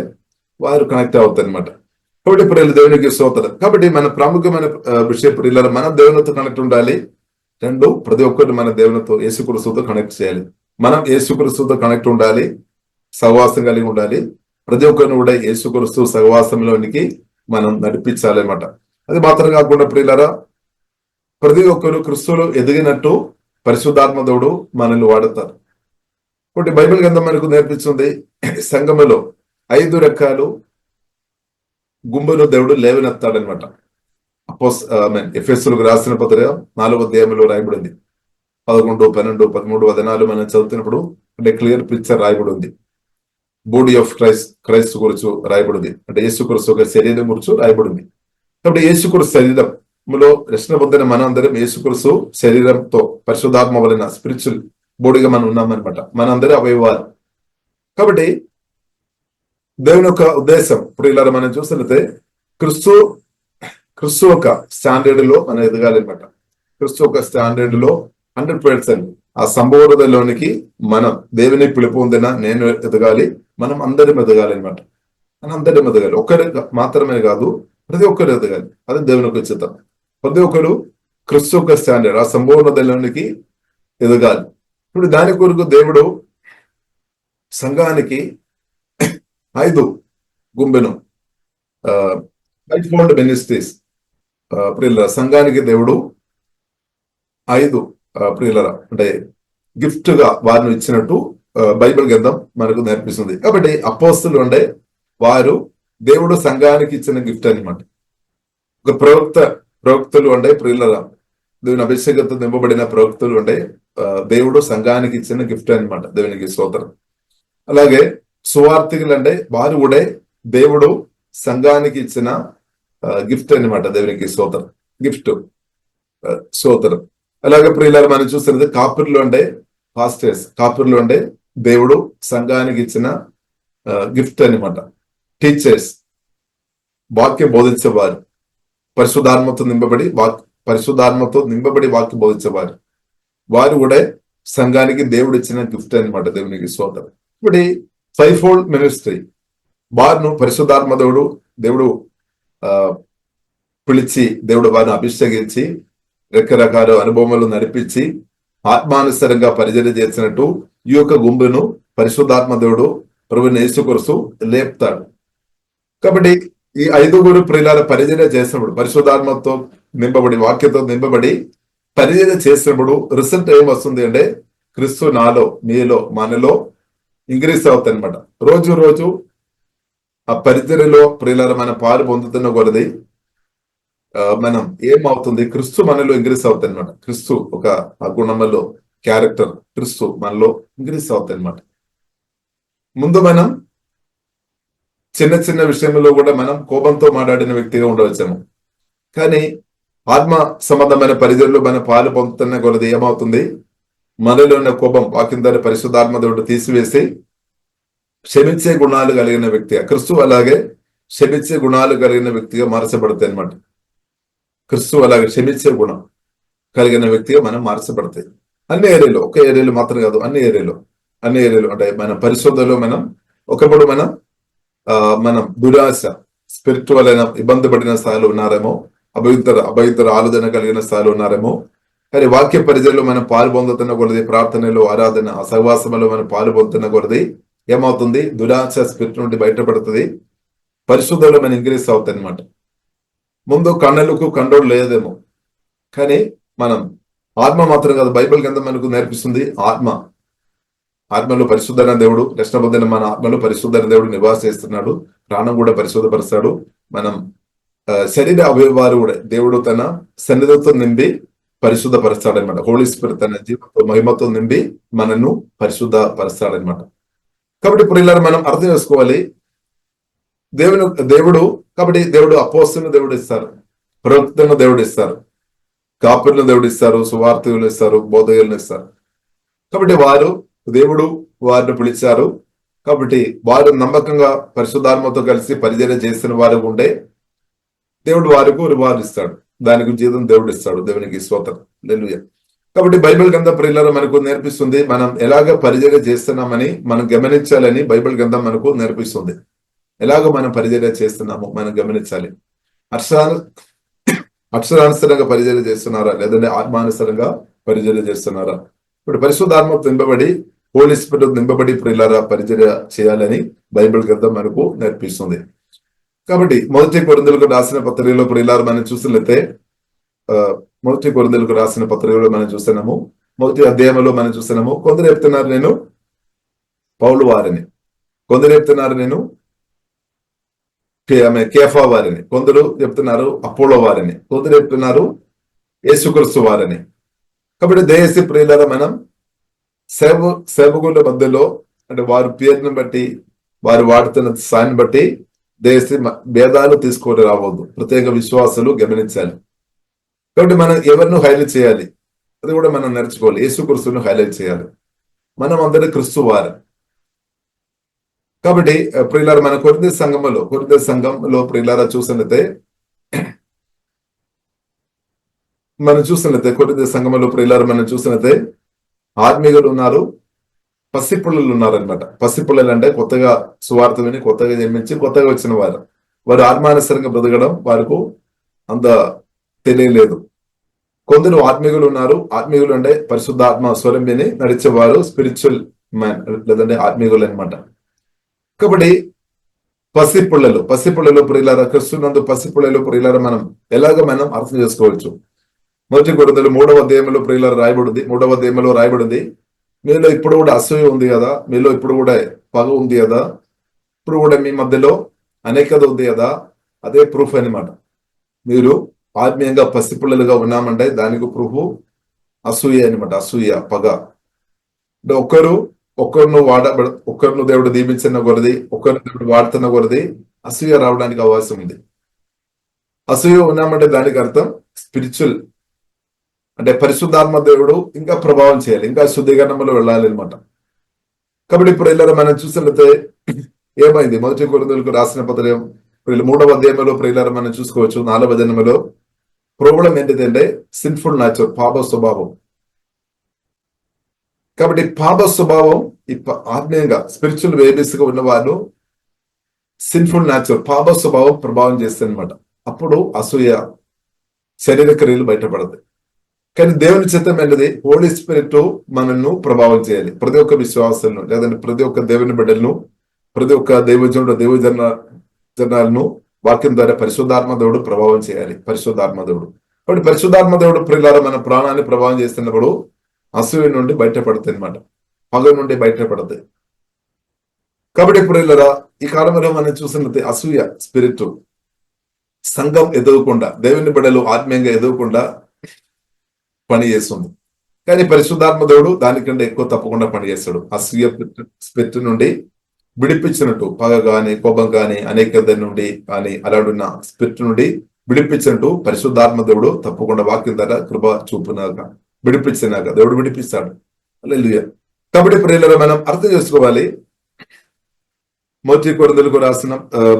వారు కనెక్ట్ అవుతారు అనమాట. కాబట్టి ప్రియులు దేవునికి స్తోత్రం. కాబట్టి మన ప్రాముఖ్యమైన విషయ ప్రియుల మనం దేవునితో కనెక్ట్ ఉండాలి. 2, ప్రతి ఒక్కరు మన దేవునితో యేసుక్రీస్తుతో కనెక్ట్ చేయాలి. మనం యేసుక్రీస్తుతో కనెక్ట్ ఉండాలి, సహవాసం కలిగి ఉండాలి. ప్రతి ఒక్కరిని కూడా యేసుక్రీస్తు సహవాసంలోనికి మనం నడిపించాలి అన్నమాట. అది మాత్రం కాకుండా ప్రియులారా ప్రతి ఒక్కరు క్రీస్తులో ఎదిగినట్టు పరిశుద్ధాత్మ దేవుడు మనల్ని వాడతారు. కాబట్టి బైబిల్ గ్రంథం మనకు నేర్పిస్తుంది సంఘములో 5 రకాలు గుంపును దేవుడు లేవనెత్తాడనమాట. ఎఫెసీయులకు రాసిన పత్రిక 4వ అధ్యాయంలో రాయబడింది. 11, 12, 13 వచనాలు మనం చదువుతున్నప్పుడు అంటే క్లియర్ పిక్చర్ రాయబడి ఉంది. బాడీ ఆఫ్ క్రైస్ట్ గురించి రాయబడింది, అంటే యేసుక్రీస్తు ఒక శరీరం గురించి రాయబడింది. కాబట్టి యేసుక్రీస్తు శరీరంలో రక్షణ పొందిన మనందరం యేసుక్రీస్తు శరీరంతో పరిశుద్ధాత్మ వలన స్పిరిచువల్ బాడీగా మనం ఉన్నామన్నమాట. మనందరి అవయవాలు. కాబట్టి దేవుని యొక్క ఉద్దేశం ఇప్పుడు ఇలా మనం చూసినట్లయితే క్రిస్తు ఒక స్టాండర్డ్ లో మనం ఎదగాలి అనమాట. క్రిస్తు ఒక స్టాండర్డ్ లో 100% ఆ సంపూర్ణతలోనికి మనం దేవుని పిలుపు ఉందినా నేను ఎదగాలి, మనం అందరం ఎదగాలి అనమాట. మనం అందరం ఎదగాలి, ఒక్కరు మాత్రమే కాదు, ప్రతి ఒక్కరు ఎదగాలి. అది దేవుని యొక్క చిత్తం. ప్రతి ఒక్కరు క్రిస్తు యొక్క స్టాండర్డ్ ఆ సంపూర్ణతలోనికి ఎదగాలి. ఇప్పుడు దాని కొరకు దేవుడు సంఘానికి 5 గుంబెను 5 మినిస్ట్రీస్ ప్రియుల సంఘానికి దేవుడు 5 ప్రియుల అంటే గిఫ్ట్ గా వారిని ఇచ్చినట్టు బైబిల్ గ్రంథం మనకు నేర్పిస్తుంది. కాబట్టి అపోస్తులు అంటే వారు దేవుడు సంఘానికి ఇచ్చిన గిఫ్ట్ అన్నమాట. ఒక ప్రవక్తలు అంటే ప్రియుల దేవుని అభిషేకంతో నింపబడిన ప్రవక్తలు అంటే దేవుడు సంఘానికి ఇచ్చిన గిఫ్ట్ అన్నమాట. దేవునికి స్తోత్రం. అలాగే సువార్థికులు అంటే వారు కూడా దేవుడు సంఘానికి ఇచ్చిన గిఫ్ట్ అన్నమాట. దేవునికి స్తోత్రం, గిఫ్ట్ స్తోత్రం. అలాగే ప్రియులారు మనం చూస్తున్నది కాపురులు అంటే పాస్టర్స్, కాపురులు అంటే దేవుడు సంఘానికి ఇచ్చిన గిఫ్ట్ అన్నమాట. టీచర్స్ వాక్యం బోధించేవారు, పరిశుద్ధాత్మతో నింపబడి వాక్యం బోధించేవారు, వారు కూడా సంఘానికి దేవుడు ఇచ్చిన గిఫ్ట్ అన్నమాట. దేవునికి స్తోత్రం. ఇప్పుడు 5 మినిస్ట్రీ వారిను పరిశుద్ధాత్మ దేవుడు పిలిచి దేవుడు వారిని అభిషేకించి రకరకాల అనుభవములు నడిపించి ఆత్మానుసరంగా పరిచర్య చేసినట్టు ఈ యొక్క గుంపును పరిశుద్ధాత్మ దేవుడు ప్రభువుని యేసుక్రీస్తు లేపుతాడు. కాబట్టి ఈ 5 ప్రియులార పరిచర్య చేసినప్పుడు పరిశుద్ధాత్మతో నింపబడి వాక్యంతో నింపబడి పరిచర్య చేసినప్పుడు రిజల్ట్ ఏం వస్తుంది అంటే క్రీస్తు నాలో మీలో మనలో ఇంక్రీజ్ అవుతుంది అనమాట. రోజు ఆ పరిచర్యలో ప్రియులార మన పాలు పొందుతున్న కొలది మనం ఏమవుతుంది, క్రీస్తు మనలో ఇంక్రీజ్ అవుతుంది అనమాట. క్రీస్తు ఒక ఆ గుణంలో క్యారెక్టర్ క్రీస్తు మనలో ఇంక్రీజ్ అవుతుంది అనమాట. ముందు మనం చిన్న విషయంలో కూడా మనం కోపంతో మాట్లాడిన వ్యక్తిగా ఉండవచ్చాము. కానీ ఆత్మ సంబంధమైన పరిచర్యలో మన పాలు పొందుతున్న కొలది ఏమవుతుంది, మనలో ఉన్న కోపం వాక్యం ద్వారా పరిశుద్ధాత్మ దేవుడు తీసివేసి క్షమించే గుణాలు కలిగిన వ్యక్తిగా క్రీస్తు అలాగే క్షమించే గుణాలు కలిగిన వ్యక్తిగా మార్చబడతాయి అనమాట. క్రీస్తు అలాగే క్షమించే గుణం కలిగిన వ్యక్తిగా మనం మార్చబడతాయి. అన్ని ఏరియాలో, ఒక ఏరియాలో మాత్రం కాదు, అన్ని ఏరియాలో అంటే మన పరిశోధనలో మనం ఒకప్పుడు మనం దురాశ స్పిరిచువల్ అయిన ఇబ్బంది పడిన స్థాయిలో ఉన్నారేమో, అభయుతర ఆలోచన కలిగిన స్థాయిలో ఉన్నారేమో. కానీ వాక్య పరిచయలో మనం పాలు పొందుతున్న కొలది, ప్రార్థనలో ఆరాధన సహవాసంలో మనం పాలు పొందుతున్న కొలది ఏమవుతుంది, దురాశ స్పిరిట్ నుండి బయటపడుతుంది, పరిశుద్ధంలో మనం ఇంక్రీజ్ అవుతుంది అనమాట. ముందు కన్నులకు కంట్రోల్ లేదేమో, కానీ మనం ఆత్మ మాత్రం కాదు, బైబిల్ గ్రంథం మనకు నేర్పిస్తుంది ఆత్మలో పరిశుద్ధమైన దేవుడు రక్షణ పొందిన మన ఆత్మలో పరిశుద్ధమైన దేవుడు నివాస చేస్తున్నాడు. ప్రాణం కూడా పరిశుద్ధపరుస్తాడు. మనం శరీర అవయవాలు కూడా దేవుడు తన సన్నిధితో నింపి పరిశుద్ధపరుస్తాడనమాట. హోలీ స్పిరిట్ తన జీవితంతో మహిమతో నింపి మనను పరిశుద్ధపరుస్తాడనమాట. కాబట్టి ఇప్పుడు ఇలా మనం అర్థం చేసుకోవాలి, కాబట్టి దేవుడు అపోస్తులను దేవుడు ఇస్తారు, ప్రవక్తలను దేవుడు ఇస్తారు, కాపురులను దేవుడు ఇస్తారు, సువార్థులను ఇస్తారు, బోధకులను ఇస్తారు. కాబట్టి దేవుడు వారిని పిలిచారు. కాబట్టి వారు నమ్మకంగా పరిశుద్ధాత్మతో కలిసి పరిచర్య చేసిన వారు ఉంటే దేవుడు వారికి రివార్డ్ ఇస్తాడు, దానికి జీతం దేవుడు ఇస్తాడు. దేవునికి స్తోత్రం, హల్లెలూయా. కాబట్టి బైబిల్ గ్రంథం ప్రియులారా మనకు నేర్పిస్తుంది, మనం ఎలాగ పరిచర్య చేస్తున్నామని మనం గమనించాలని బైబిల్ గ్రంథం మనకు నేర్పిస్తుంది. ఎలాగ మనం పరిచర్య చేస్తున్నాము మనం గమనించాలి. అక్షరానుసరంగా పరిచర్య చేస్తున్నారా, లేదంటే ఆత్మానుసరంగా పరిచర్య చేస్తున్నారా? ఇప్పుడు పరిశుద్ధాత్మతో నింపబడి హోలీ స్పిరిట్ నింపబడి ప్రియులారా పరిచర్య చేయాలని బైబిల్ గ్రంథం మనకు నేర్పిస్తుంది. కాబట్టి మొదటి కొరింథీయులకు రాసిన పత్రికలో ప్రియులారా మనం చూసినట్లయితే మొదటి కొరింథీయులకు రాసిన పత్రికలో మనం చూస్తున్నాము, మొదటి అధ్యాయంలో మనం చూస్తున్నాము, కొందరు చెప్తున్నారు నేను పౌలు వారిని, కొందరు చెప్తున్నారు నేను కేఫా వారిని, కొందరు చెప్తున్నారు అపోలో వారిని, కొందరు చెప్తున్నారు యేసుక్రీస్తు వారిని. కాబట్టి దయచేసి ప్రియులారా మనం సేవకుల మధ్యలో అంటే వారి పేరుని బట్టి వారు వాడుతున్న స్థాయిని బట్టి దయచేసి భేదాలు తీసుకొని రావద్దు. ప్రత్యేక విశ్వాసాలు గమనించాలి. కాబట్టి మనం ఎవరిని హైలైట్ చేయాలి, అది కూడా మనం నేర్చుకోవాలి. యేసుక్రీస్తును హైలైట్ చేయాలి. మనం అందరూ క్రీస్తు వారు. కాబట్టి ప్రియులారా మన కొరింథీ సంఘంలో ప్రియులారా చూసినట్లయితే కొరింథీ సంఘంలో ప్రియులారా మనం చూసినట్లయితే ఆత్మీయులు ఉన్నారు, పసిపిల్లలు ఉన్నారనమాట. పసిపిల్లలు అంటే కొత్తగా సువార్త విని కొత్తగా జన్మించి కొత్తగా వచ్చిన వారు ఆత్మానుసరంగా బ్రతకడం వారికి అంత తెలియలేదు. కొందరు ఆత్మీయులు ఉన్నారు. ఆత్మీయులు అంటే పరిశుద్ధాత్మ స్వరం విని నడిచేవారు, స్పిరిచువల్ మ్యాన్ లేదంటే ఆత్మీయులు అనమాట. కాబట్టి పసిపిల్లలు ప్రియులారా, క్రిస్తునందు పసిపిల్లలు ప్రియులారా మనం మనం అర్థం చేసుకోవచ్చు. మొదటి కొరింథీయులు 3వ అధ్యాయంలో ప్రియులారా రాయబడింది, మీలో ఇప్పుడు కూడా అసూయ ఉంది కదా, మీలో ఇప్పుడు కూడా పగ ఉంది కదా, ఇప్పుడు కూడా మీ మధ్యలో అనేకత ఉంది కదా. అదే ప్రూఫ్ అనమాట. మీరు ఆత్మీయంగా పసిపిల్లలుగా ఉన్నామంటే దానికి ప్రూఫ్ అసూయ అనమాట. అసూయ, పగ. అంటే ఒక్కరిను దేవుడు దీపించిన కొలది, ఒక్కరిని దేవుడు వాడుతున్న కొలది అసూయ రావడానికి అవకాశం ఉంది. అసూయ ఉన్నామంటే దానికి అర్థం స్పిరిచువల్ అంటే పరిశుద్ధాత్మ దేవుడు ఇంకా ప్రభావం చేయాలి, ఇంకా శుద్ధీకరణలో వెళ్ళాలి అనమాట. కాబట్టి ఇప్పుడు ఇలా మనం చూసినట్లయితే ఏమైంది? మొదటి కొరింథీయులకు రాసిన పత్రం 3వ అధ్యాయంలో ప్రియులారా మనం చూసుకోవచ్చు. 4వ వచనంలో ప్రాబ్లం ఏంటిదంటే సిన్ఫుల్ నేచర్, పాప స్వభావం. కాబట్టి పాప స్వభావం ఆత్మీయంగా స్పిరిచువల్ బేబీస్ గా ఉన్న వాళ్ళు సిన్ఫుల్ నేచర్, పాప స్వభావం ప్రభావం చేస్తుంది అనమాట. అప్పుడు అసూయ, శరీర క్రియలు బయటపడతాయి. కానీ దేవుని చిత్తం ఏంటిది? హోలీ స్పిరిట్ మనల్ని ప్రభావం చేయాలి. ప్రతి ఒక్క విశ్వాసాలను లేదంటే ప్రతి ఒక్క దేవుని బిడ్డలను, ప్రతి ఒక్క జనాలను వాక్యం ద్వారా పరిశుద్ధాత్మ దేవుడు ప్రభావం చేయాలి. పరిశుద్ధాత్మ దేవుడు కాబట్టి పరిశుద్ధాత్మ దేవుడు ప్రియులారా మన ప్రాణాన్ని ప్రభావం చేస్తున్నప్పుడు అసూయ నుండి బయటపడుతుంది అనమాట, పగ నుండి బయటపడుతుంది. కాబట్టి ప్రియులారా ఈ కాలంలో మనం చూసినట్లయితే అసూయ స్పిరిట్ సంఘం ఎదగకుండా, దేవుని బిడ్డలు ఆత్మీయంగా ఎదగకుండా పని చేస్తుంది. కానీ పరిశుద్ధాత్మ దేవుడు దానికంటే ఎక్కువ తప్పకుండా పనిచేస్తాడు. అసూయ స్పిరిట్ నుండి విడిపించినట్టు, పగ గాని, కోపం గాని, అనేకత నుండి కానీ అలాడున్న స్పిరిట్ నుండి విడిపించినట్టు పరిశుద్ధాత్మ దేవుడు తప్పకుండా వాక్యం ద్వారా కృప చూపునాక విడిపించినాక దేవుడు విడిపిస్తాడు. హల్లెలూయా. కాబట్టి ప్రియులారా మనం అర్థం చేసుకోవాలి. మొదటి కొరింథీయులకు రాసిన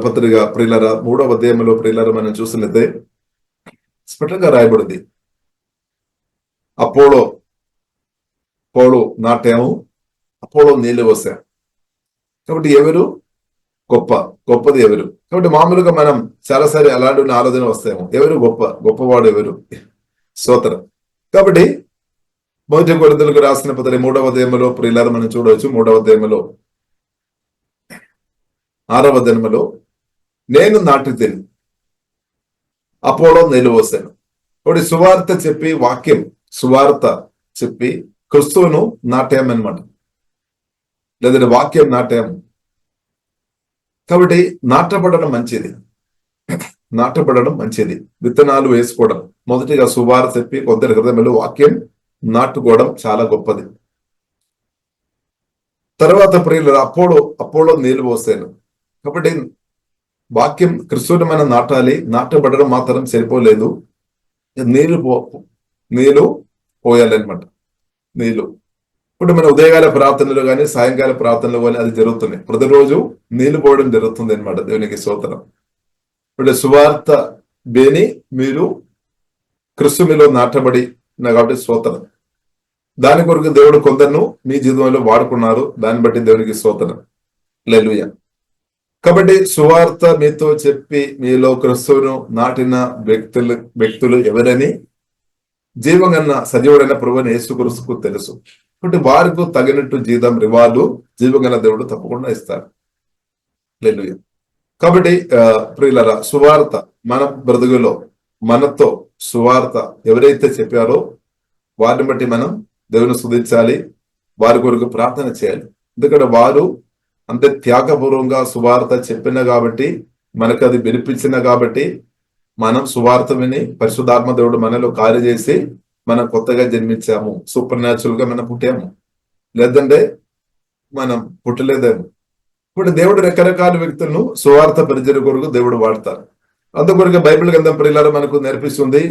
పత్రిక ప్రియులారా 3వ అధ్యాయంలో ప్రియులారా మనం చూసినట్లయితే స్పష్టంగా రాయబడింది, అపోలో నాట్యము, అపోలో నీళ్ళు పోసాం. కాబట్టి ఎవరు గొప్పది ఎవరు? కాబట్టి మామూలుగా మనం చాలాసారి అలాంటి ఆలోచన వస్తాయేమో, ఎవరు గొప్పవాడు ఎవరు? స్తోత్రం. కాబట్టి మొదటి కొరింథీయులకు రాసిన పత్రిక 3వ అధ్యాయంలో ప్రియులారా మనం చూడవచ్చు. 3వ అధ్యాయంలో 6వ వచనంలో నేను నాటితిని, అపోలో నీళ్ళు పోసాను. కాబట్టి సువార్త చెప్పి క్రిస్తువును నాట్యం అనమాట, లేదంటే వాక్యం నాట్యం. కాబట్టి నాటపడడం మంచిది, విత్తనాలు వేసుకోవడం. మొదటిగా సువార్త చెప్పి కొందరి హృదయంలో వాక్యం నాటుకోవడం చాలా గొప్పది. తర్వాత ప్రియులు అపోలో నీళ్ళు పోసాను. కాబట్టి వాక్యం క్రిస్తువుని మనం నాటాలి. నాటబడడం మాత్రం సరిపోలేదు, నీళ్లు పోయాలన్నమాట. నీళ్లు ఇప్పుడు మన ఉదయకాల ప్రార్థనలు కానీ సాయంకాల ప్రార్థనలు కానీ అది జరుగుతున్నాయి. ప్రతిరోజు నీళ్లు పోవడం జరుగుతుంది అనమాట. దేవునికి స్తోత్రం. ఇప్పుడు సువార్త బేని మీరు క్రిస్తు మీలో నాటబడి కాబట్టి స్తోత్రం. దాని కొరకు దేవుడు కొందరును మీ జీవితంలో వాడుకున్నారు. దాన్ని బట్టి దేవునికి స్తోత్రం. హల్లెలూయా. కాబట్టి సువార్త మీతో చెప్పి మీలో క్రిస్తువును నాటిన వ్యక్తులు ఎవరని జీవంగన్న సజీవుడైన ప్రభువైన యేసుక్రీస్తుకు తెలుసు. కాబట్టి వారికి తగినట్టు జీతం రివార్డు జీవంగల దేవుడు తప్పకుండా ఇస్తారు. హల్లెలూయా. కాబట్టి ప్రియులారా సువార్త మన బ్రతుకులో మనతో సువార్త ఎవరైతే చెప్పారో వారిని బట్టి మనం దేవుని స్తుతించాలి, వారి కొరకు ప్రార్థన చేయాలి. ఎందుకంటే వారు అంతే త్యాగపూర్వంగా సువార్త చెప్పిన కాబట్టి, మనకు అది వినిపించిన కాబట్టి మనం సువార్త విని పరిశుద్ధాత్మ దేవుడు మనలో కార్య చేసి మనం కొత్తగా జన్మించాము, సూపర్ న్యాచురల్ గా మనం పుట్టాము. లేదంటే మనం పుట్టలేదేమో. ఇప్పుడు దేవుడు రకరకాల వ్యక్తులను సువార్త పరిచయ కొరకు దేవుడు వాడతారు. అందుకొరకు బైబిల్ గ్రంథం ప్రియులారా మనకు నేర్పిస్తుంది,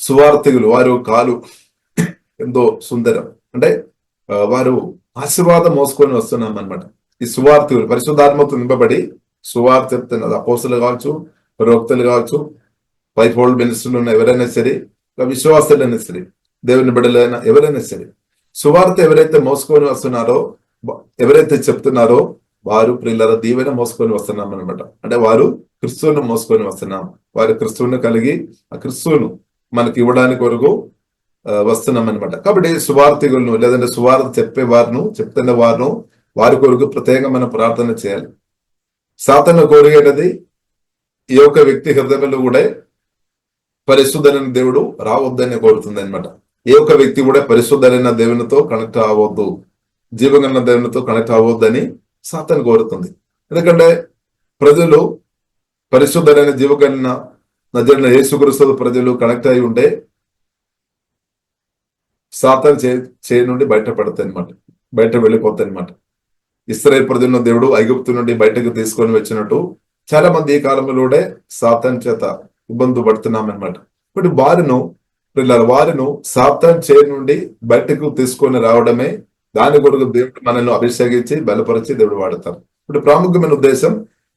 సువార్థికులు వారు కాలు ఎంతో సుందరం, అంటే వారు ఆశీర్వాదం మోసుకొని వస్తున్నాం అనమాట. ఈ సువార్తలు పరిశుద్ధాత్మతో నింపబడి సువార్త చెప్తున్నారు. అపోస్తులు కావచ్చు, ప్రవక్తలు కావచ్చు, ఫైవ్ ఫోల్డ్ మినిస్టర్లు ఉన్న ఎవరైనా సరే, విశ్వాసులైనా సరే, దేవుని బిడ్డలైనా ఎవరైనా సరే, సువార్త ఎవరైతే మోసుకొని వస్తున్నారో, ఎవరైతే చెప్తున్నారో వారు ప్రియులారా దీవెన మోసుకొని వస్తున్నాం అనమాట. అంటే వారు క్రిస్తువును మోసుకొని వస్తున్నాం. వారు క్రిస్తువును కలిగి ఆ క్రిస్తువును మనకి ఇవ్వడానికి వరకు వస్తున్నాం అనమాట. కాబట్టి సువార్థికులను లేదంటే సువార్త చెప్పే వారిను చెప్తున్న వారిను వారి కొరకు ప్రత్యేకంగా మనం ప్రార్థన చేయాలి. సాతాను కోరిగేటది ఈ యొక్క వ్యక్తి హృదయంలో కూడా పరిశుద్ధమైన దేవుడు రావద్దని కోరుతుంది అనమాట. ఏ ఒక్క వ్యక్తి కూడా పరిశుద్ధమైన దేవునితో కనెక్ట్ అవ్వద్దు, జీవగన్న దేవునితో కనెక్ట్ అవ్వద్దని సాతాను కోరుతుంది. ఎందుకంటే ప్రజలు పరిశుద్ధమైన జీవగన్న నజరైన యేసుక్రీస్తు ప్రజలు కనెక్ట్ అయి ఉంటే సాతాను చేయి నుండి బయటపడతాయి అనమాట, బయట వెళ్ళిపోతాయి అనమాట. ఇశ్రాయేలు ప్రజలను దేవుడు ఐగుప్తు నుండి బయటకు తీసుకొని వచ్చినట్టు చాలా మంది ఈ కాలంలోనే సాతాను చేత ఇబ్బంది పడుతున్నామన్నమాట. ఇప్పుడు వారిను సాతాను చేయి నుండి బయటకు తీసుకొని రావడమే, దాని కొరకు దేవుడు మనల్ని అభిషేకించి బలపరిచి దేవుడు వాడతారు. ఇప్పుడు ప్రాముఖ్యమైన ఉద్దేశం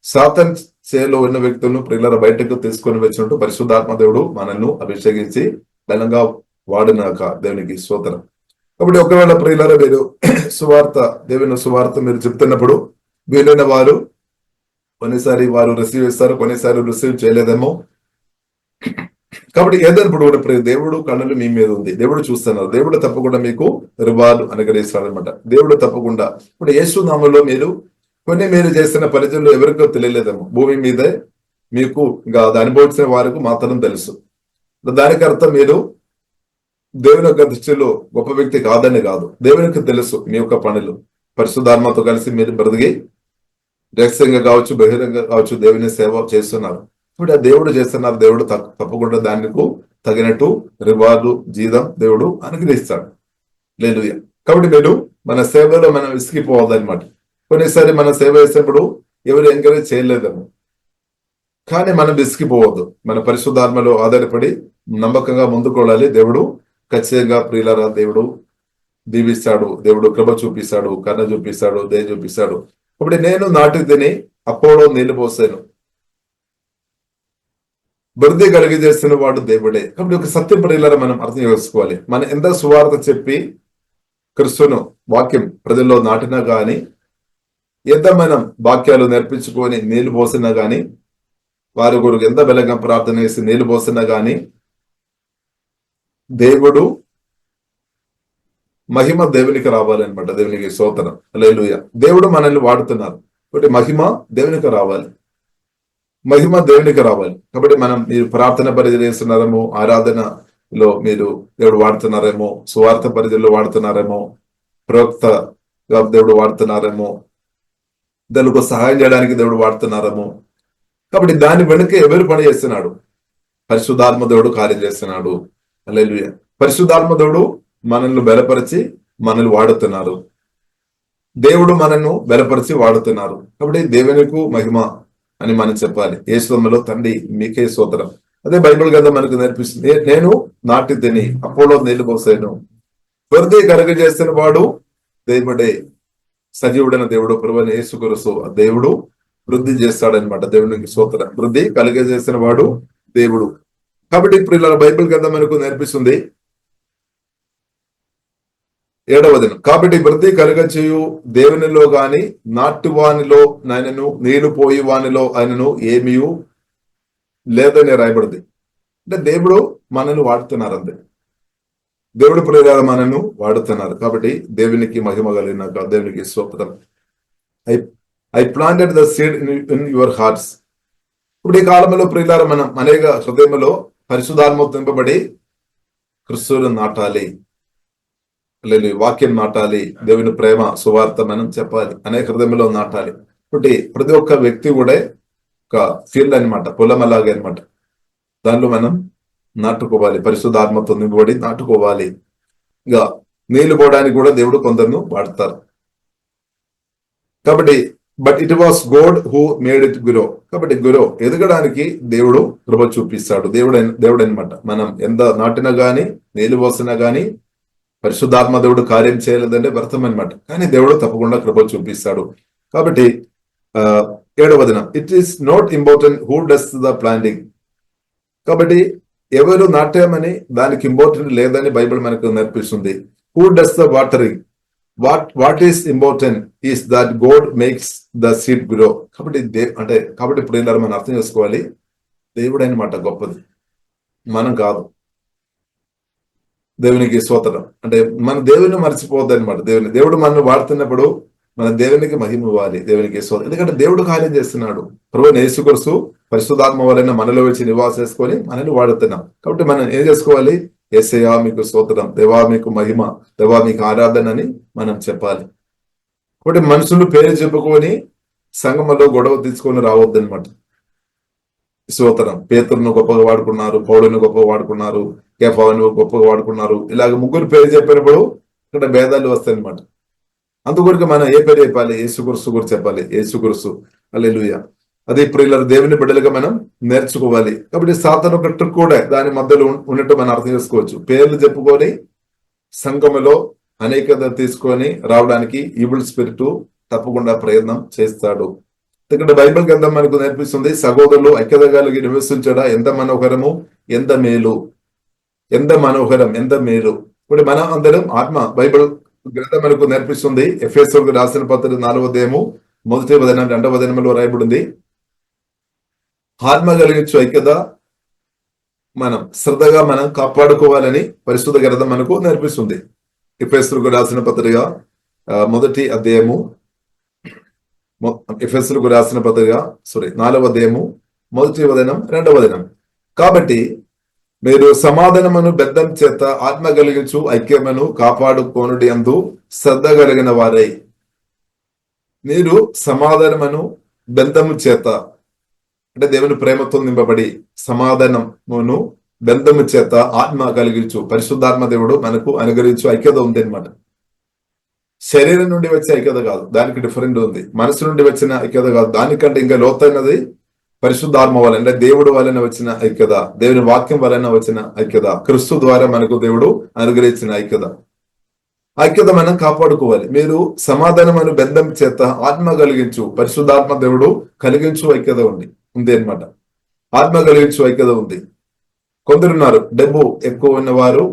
సాతాను చేలో ఉన్న వ్యక్తులను ప్రియుల బయటకు తీసుకొని వచ్చినట్టు పరిశుద్ధాత్మ దేవుడు మనల్ని అభిషేకించి బలంగా వాడినాక దేవునికి స్తోత్రం. కాబట్టి ఒకవేళ ప్రియులారా మీరు దేవుని సువార్త మీరు చెప్తున్నప్పుడు వీలైన వారు కొన్నిసారి వారు రిసీవ్ చేస్తారు, కొన్నిసారి రిసీవ్ చేయలేదేమో. కాబట్టి ఏదైనప్పుడు కూడా దేవుడు కన్నులు మీ మీద ఉంది, దేవుడు చూస్తున్నారు, దేవుడు తప్పకుండా మీకు రివార్డు అనుగ్రహిస్తాడు అనమాట. దేవుడు తప్పకుండా ఇప్పుడు యేసు నామములో మీరు చేసిన పరిచయంలో ఎవరికో తెలియలేదేమో, భూమి మీదే మీకు ఇంకా అది అనుభవించిన వారికి మాత్రం తెలుసు. దానికి అర్థం మీరు దేవుని యొక్క దృష్టిలో గొప్ప వ్యక్తి కాదని కాదు, దేవునికి తెలుసు మీ యొక్క పనులు. పరిశుద్ధాత్మతో కలిసి మీరు బ్రతికి రహస్యంగా కావచ్చు, బహిరంగ కావచ్చు దేవుని సేవ చేస్తున్నారు. ఇప్పుడు ఆ దేవుడు చేస్తున్నారు, దేవుడు తప్పకుండా దానికి తగినట్టు రివార్డు జీతం దేవుడు అనుగ్రహిస్తాడు. లేదు కాబట్టి మీరు మన సేవలో మనం విసిగిపోవద్దనమాట. కొన్నిసారి మన సేవ చేసినప్పుడు ఎవరు ఎంకరేజ్ చేయలేదేమో, కానీ మనం విసిగిపోవద్దు. మన పరిశుద్ధాత్మలో ఆధారపడి నమ్మకంగా ముందుకోవాలి. దేవుడు ఖచ్చితంగా ప్రియులారా దేవుడు దీవిస్తాడు, దేవుడు కృప చూపిస్తాడు, కన్న చూపిస్తాడు, దయ చూపిస్తాడు. ఇప్పుడు నేను నాటి తిని అపోలో నీళ్లు పోసాను, వృద్ధి కలిగి చేస్తున్న వాడు దేవుడే. కాబట్టి ఒక సత్యం ప్రియులారా మనం అర్థం చేసుకోవాలి. మనం ఎంత సువార్త చెప్పి క్రిస్తును వాక్యం ప్రజల్లో నాటినా గాని, ఎంత మనం వాక్యాలు నేర్పించుకొని నీళ్లు పోసినా గాని, వారి కొరకు ఎంత బలంగా ప్రార్థన చేసి నీళ్లు పోసినా గాని, దేవుడు మహిమ దేవునికి రావాలన్నమాట. దేవునికి స్తోత్రం, హల్లెలూయా. దేవుడు మనల్ని వాడుతున్నారు కాబట్టి మహిమ దేవునికి రావాలి, మహిమ దేవునికి రావాలి. కాబట్టి మీరు ప్రార్థన పరిధి చేస్తున్నారేమో, ఆరాధనలో మీరు దేవుడు వాడుతున్నారేమో, సువార్త పరిధిలో వాడుతున్నారేమో, ప్రవక్తగా దేవుడు వాడుతున్నారేమో, దానికి సహాయం చేయడానికి దేవుడు వాడుతున్నారేమో. కాబట్టి దాని వెనుక ఎవరు పని చేస్తున్నాడు? పరిశుద్ధాత్మ దేవుడు కార్యం చేస్తున్నాడు. హల్లెలూయా. పరిశుద్ధాత్మ దేవుడు మనల్ని బలపరిచి మనల్ని వాడుతున్నారు, దేవుడు మనల్ని బలపరిచి వాడుతున్నారు. కాబట్టి దేవునికి మహిమ అని మనం చెప్పాలి. యేసులో తండ్రి మీకే స్తోత్రం. అదే బైబిల్ కదా మనకు నేర్పిస్తుంది. నేను నాటి తిని అపోలో నీళ్లు పోసాను, వృద్ధి కలుగజేసిన వాడు దేవుడే, సజీవుడైన దేవుడు ప్రభువైన యేసుక్రీస్తు దేవుడు వృద్ధి చేస్తాడనమాట. దేవునికి స్తోత్రం. వృద్ధి కలుగజేసిన వాడు దేవుడు. కాబట్టి ఇప్పుడు బైబిల్ కదా మనకు నేర్పిస్తుంది 7వ వచనం, కాబట్టి వృద్ధి కలుగచేయు దేవునిలో గాని నాటువానిలో నాయనను నీళ్లు పోయి వానిలో ఆయనను ఏమీ లేదని రాయబడింది. అంటే దేవుడు మనల్ని వాడుతున్నారు, అంతే. దేవుడు ప్రియులార మనను వాడుతున్నారు. కాబట్టి దేవునికి మహిమ కలిగిన దేవునికి స్తోత్రం. I planted the seed in your hearts. ఇప్పుడు ఈ కాలంలో ప్రియులార మనం అనేక హృదయంలో పరిశుద్ధాత్మ నింపబడి క్రిస్తువును నాటాలి, లేదు వాక్యం నాటాలి, దేవుని ప్రేమ సువార్త మనం చెప్పాలి, అనేక హృదయంలో నాటాలి. కాబట్టి ప్రతి ఒక్క వ్యక్తి కూడా ఒక ఫీల్డ్ అనమాట, పొలం అలాగే అనమాట. దానిలో మనం నాటుకోవాలి, పరిశుద్ధాత్మతో నింపబడి నాటుకోవాలి. ఇంకా నీళ్లు పోవడానికి కూడా దేవుడు కొందరు వాడతారు. కాబట్టి but it was God who made it grow. కాబట్టి గ్రో ఎదగడానికి దేవుడు కృప చూపిస్తాడు. దేవుడు అనమాట. మనం ఎంత నాటినా గాని, నీళ్లు పోసినా గాని పరిశుద్ధాత్మ దేవుడు కార్యం చేయలేదంటే వ్యర్థం అనమాట. కానీ దేవుడు తప్పకుండా కృప చూపిస్తాడు. కాబట్టి 7వ వచనం, it is not important who does the planting. కాబట్టి ఎవరు నాట్యమని దానికి ఇంపార్టెంట్ లేదని బైబిల్ మనకు నేర్పిస్తుంది. Who does the watering, what is important is that God makes the seed grow. కాబట్టి ఇప్పుడు ఇలా మనం అర్థం చేసుకోవాలి, దేవుడు అనమాట గొప్పది, మనం కాదు. దేవునికి స్తోత్రం. అంటే మన దేవుని మర్చిపోవద్దు అనమాట. దేవుడు మనల్ని వాడుతున్నప్పుడు మన దేవునికి మహిమ ఇవ్వాలి. దేవునికి స్తోత్రం. ఎందుకంటే దేవుడు కార్యం చేస్తున్నాడు. ప్రభువైన యేసుక్రీస్తు పరిశుద్ధాత్మ వలన మనలో వచ్చి నివాసం చేసుకొని మనల్ని వాడుతున్నాం. కాబట్టి మనం ఏం చేసుకోవాలి? యేసయ్యా మీకు స్తోత్రం, దేవా మీకు మహిమ, దేవా మీకు ఆరాధన అని మనం చెప్పాలి. కాబట్టి మనుషులు పేరు చెప్పుకొని సంఘంలో గొడవ తీసుకొని రావద్దు అనమాట. స్తోత్రం. పేతురును గొప్పగా వాడుకున్నారు, పౌలును గొప్పగా వాడుకున్నారు, కేఫాను గొప్పగా వాడుకున్నారు. ఇలాగ ముగ్గురు పేరు చెప్పినప్పుడు ఇక్కడ భేదాలు వస్తాయి అనమాట. అందుకొరకు మనం ఏ పేరు చెప్పాలి? యేసుక్రీస్తు గురించి చెప్పాలి. యేసుక్రీస్తు. హల్లెలూయా. అది ఇప్పుడు ఇలా దేవుని బిడ్డలుగా మనం నేర్చుకోవాలి. కాబట్టి సాతాను ఒక ట్రిక్ కూడా దాని మధ్యలో ఉన్నట్టు మనం అర్థం చేసుకోవచ్చు. పేర్లు చెప్పుకొని సంఘములో అనేకత తీసుకొని రావడానికి ఈవిల్ స్పిరిట్ తప్పకుండా ప్రయత్నం చేస్తాడు. ఇక్కడ బైబిల్ గ్రంథం మనకు నేర్పిస్తుంది, సహోదరులు ఐక్యత కలిగి నివసించడా ఎంత మనోహరము, ఎంత మేలు, ఎంత మనోహరం, ఎంత మేలు. ఇప్పుడు మనం అందరం ఆత్మ బైబిల్ గ్రంథం మనకు నేర్పిస్తుంది. ఎఫెసీయులకు రాసిన పత్రిక 4వ అధ్యాయము 1వ వచనం 2వ వచనంలో రాయబడింది, ఆత్మ కలిగించు ఐక్యత మనం శ్రద్ధగా మనం కాపాడుకోవాలని పరిశుద్ధ గ్రంథం మనకు నేర్పిస్తుంది. ఎఫెసీయులకు రాసిన పత్రిక 1వ అధ్యాయము 4వ అధ్యాయము 1వ వచనం 2వ వచనం. కాబట్టి మీరు సమాధానమును బెద్దం చేత ఆత్మ కలిగించు ఐక్యమును కాపాడుకోనుడి యందు శ్రద్ధ కలిగిన వారై. మీరు సమాధానమును బెందము చేత అంటే దేవుని ప్రేమతో నింపబడి సమాధానమును బెందము చేత ఆత్మ కలిగించు, పరిశుద్ధాత్మ దేవుడు మనకు అనుగ్రహించు ఐక్యత ఉంది అనమాట. శరీరం నుండి వచ్చే ఐక్యత కాదు, దానికి డిఫరెంట్ ఉంది. మనసు నుండి వచ్చిన ఐక్యత కాదు, దానికంటే ఇంకా లోతైనది పరిశుద్ధాత్మ వలన అంటే దేవుడు వలన వచ్చిన ఐక్యత, దేవుని వాక్యం వలన వచ్చిన ఐక్యత, క్రీస్తు ద్వారా మనకు దేవుడు అనుగ్రహించిన ఐక్యత. ఐక్యత మనం కాపాడుకోవాలి. మీరు సమాధానమైన బెందం చేత ఆత్మ కలిగించు, పరిశుద్ధాత్మ దేవుడు కలిగించు ఐక్యత ఉంది అనమాట. ఆత్మ కలిగించు ఐక్యత ఉంది. కొందరున్నారు డబ్బు ఎక్కువ ఉన్నవారు,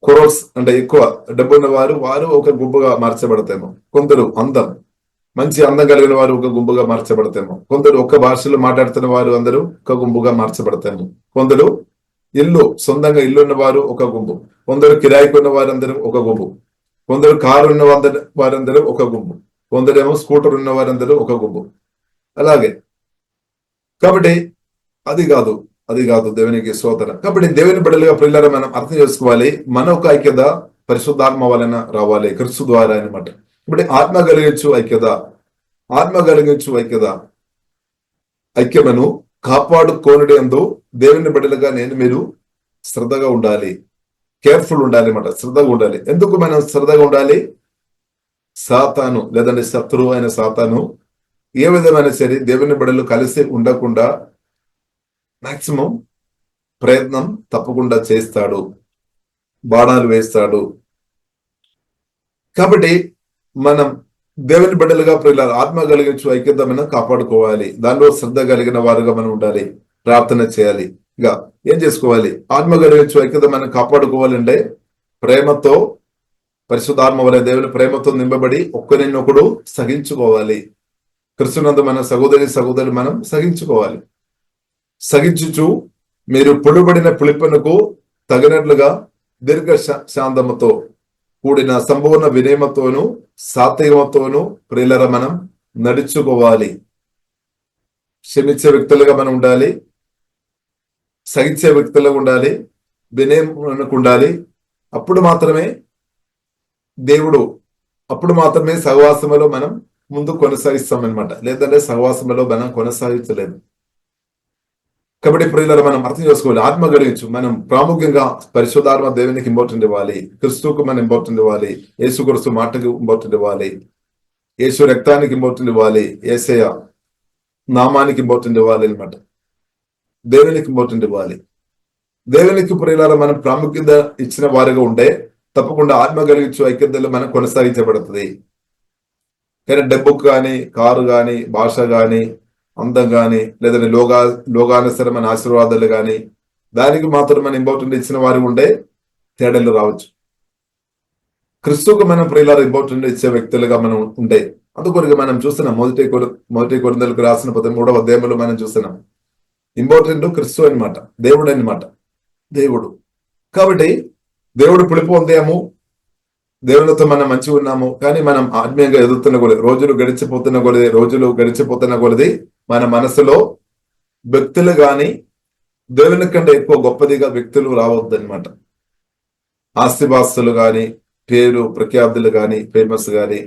కొరోస్ అంటే ఎక్కువ డబ్బు ఉన్నవారు, వారు ఒక గుంపుగా మార్చబడతామో. కొందరు మంచి అందం కలిగిన వారు ఒక గుంపుగా మార్చబడతాము. కొందరు ఒక్క భాషలో మాట్లాడుతున్న వారు అందరూ ఒక గుంపుగా మార్చబడతాము. కొందరు సొంతంగా ఇల్లు ఉన్నవారు ఒక గుంపు, కొందరు కిరాయికి ఉన్న వారందరూ ఒక గుంపు, కొందరు కారు ఉన్న వారందరూ ఒక గుంపు, కొందరేమో స్కూటర్ ఉన్న వారందరూ ఒక గుంపు. అలాగే కాబట్టి అది కాదు దేవునికి స్తోత్రం. కాబట్టి దేవుని బిడ్డలుగా పిల్లలు మనం అర్థం చేసుకోవాలి, మన ఒక ఐక్యత పరిశుద్ధాత్మ వలన రావాలి, క్రీస్తు ద్వారా అనమాట. ఇప్పుడు ఆత్మ కలిగించు ఐక్యమును కాపాడుకోనుడి యందు దేవుని బిడ్డలుగా మీరు శ్రద్ధగా ఉండాలి, కేర్ఫుల్ ఉండాలి అన్నమాట. శ్రద్ధగా ఉండాలి. ఎందుకు మనం శ్రద్ధగా ఉండాలి? సాతాను లేదంటే శత్రువు అయిన సాతాను ఏ విధమైన సరే దేవుని బిడ్డలు కలిసి ఉండకుండా మాక్సిమం ప్రయత్నం తప్పకుండా చేస్తాడు, బాణాలు వేస్తాడు. కాబట్టి మనం దేవుని బిడ్డలుగా ఆత్మ కలిగించు ఐక్యత మనం కాపాడుకోవాలి. దానిలో శ్రద్ధ కలిగిన వారుగా మనం ఉండాలి, ప్రార్థన చేయాలి. ఇంకా ఏం చేసుకోవాలి? ఆత్మ కలిగించు ఐక్యత మనం కాపాడుకోవాలంటే ప్రేమతో, పరిశుద్ధాత్మ వలె దేవుని ప్రేమతో నింపబడి ఒక్కరినొకడు సహించుకోవాలి. క్రీస్తునందు మన సహోదరులు మనం సహించుకోవాలి. సహించుచు మీరు పొడుబడిన పులిపనకు తగినట్లుగా దీర్ఘ శాంతముతో కూడిన సంపూర్ణ వినయమతోను సాత్వికతోను ప్రియులర మనం నడుచుకోవాలి. క్షమించే వ్యక్తులుగా మనం ఉండాలి, సహించే వ్యక్తులుగా ఉండాలి, వినయమునకు ఉండాలి. అప్పుడు మాత్రమే సహవాసములో మనం ముందు కొనసాగిస్తామన్నమాట. లేదంటే సహవాసములో మనం కొనసాగించలేదు. కాబట్టి ప్రియులారా మనం అర్థం చేసుకోవాలి. ఆత్మ కలిగించు మనం ప్రాముఖ్యంగా పరిశుద్ధాత్మ దేవునికి ఇంపార్టెంట్ ఇవ్వాలి, క్రీస్తుకు మనం ఇంపార్టెంట్ ఇవ్వాలి, యేసుక్రీస్తు మాటకు ఇంపార్టెంట్ ఇవ్వాలి, యేసు రక్తానికి ఇంపార్టెంట్ ఇవ్వాలి, యేసయ్య నామానికి ఇంపార్టెంట్ ఇవ్వాలి అనమాట. దేవునికి ఇంపార్టెంట్ ఇవ్వాలి. దేవునికి ప్రియులారా మనం ప్రాముఖ్యత ఇచ్చిన వారిగా ఉంటే తప్పకుండా ఆత్మ కలిగించు ఐక్యతలో మనం కొనసాగించబడుతుంది. కానీ డబ్బుకు కానీ, కారు కానీ, భాష కానీ, అందం కానీ, లేదంటే లోకానుసరమైన ఆశీర్వాదాలు కానీ, దానికి మాత్రం మనం ఇంపార్టెంట్ ఇచ్చిన వారు ఉండే తేడాలు రావచ్చు. క్రిస్తుకు మనం ప్రియులారా ఇంపార్టెంట్ ఇచ్చే వ్యక్తులుగా మనం ఉండే. అందుకొరకు మనం చూస్తున్నాం మొదటి కొరింథీయులకు రాసిన 13వ అధ్యాయంలో మనం చూస్తున్నాం. ఇంపార్టెంట్ క్రిస్తు అనమాట, దేవుడు అనమాట, దేవుడు. కాబట్టి దేవుడు పిలుపు పొందాము, దేవునితో మనం మంచిగా ఉన్నాము. కానీ మనం ఆత్మీయంగా ఎదుగుతున్న కొలది, రోజులు గడిచిపోతున్న కొలది మన మనసులో వ్యక్తులు గాని దేవుని కంటే ఎక్కువ గొప్పదిగా వ్యక్తులు రావద్దనమాట. ఆస్తిపాస్తులు గాని, పేరు ప్రఖ్యాతులు గాని, ఫేమస్ గాని,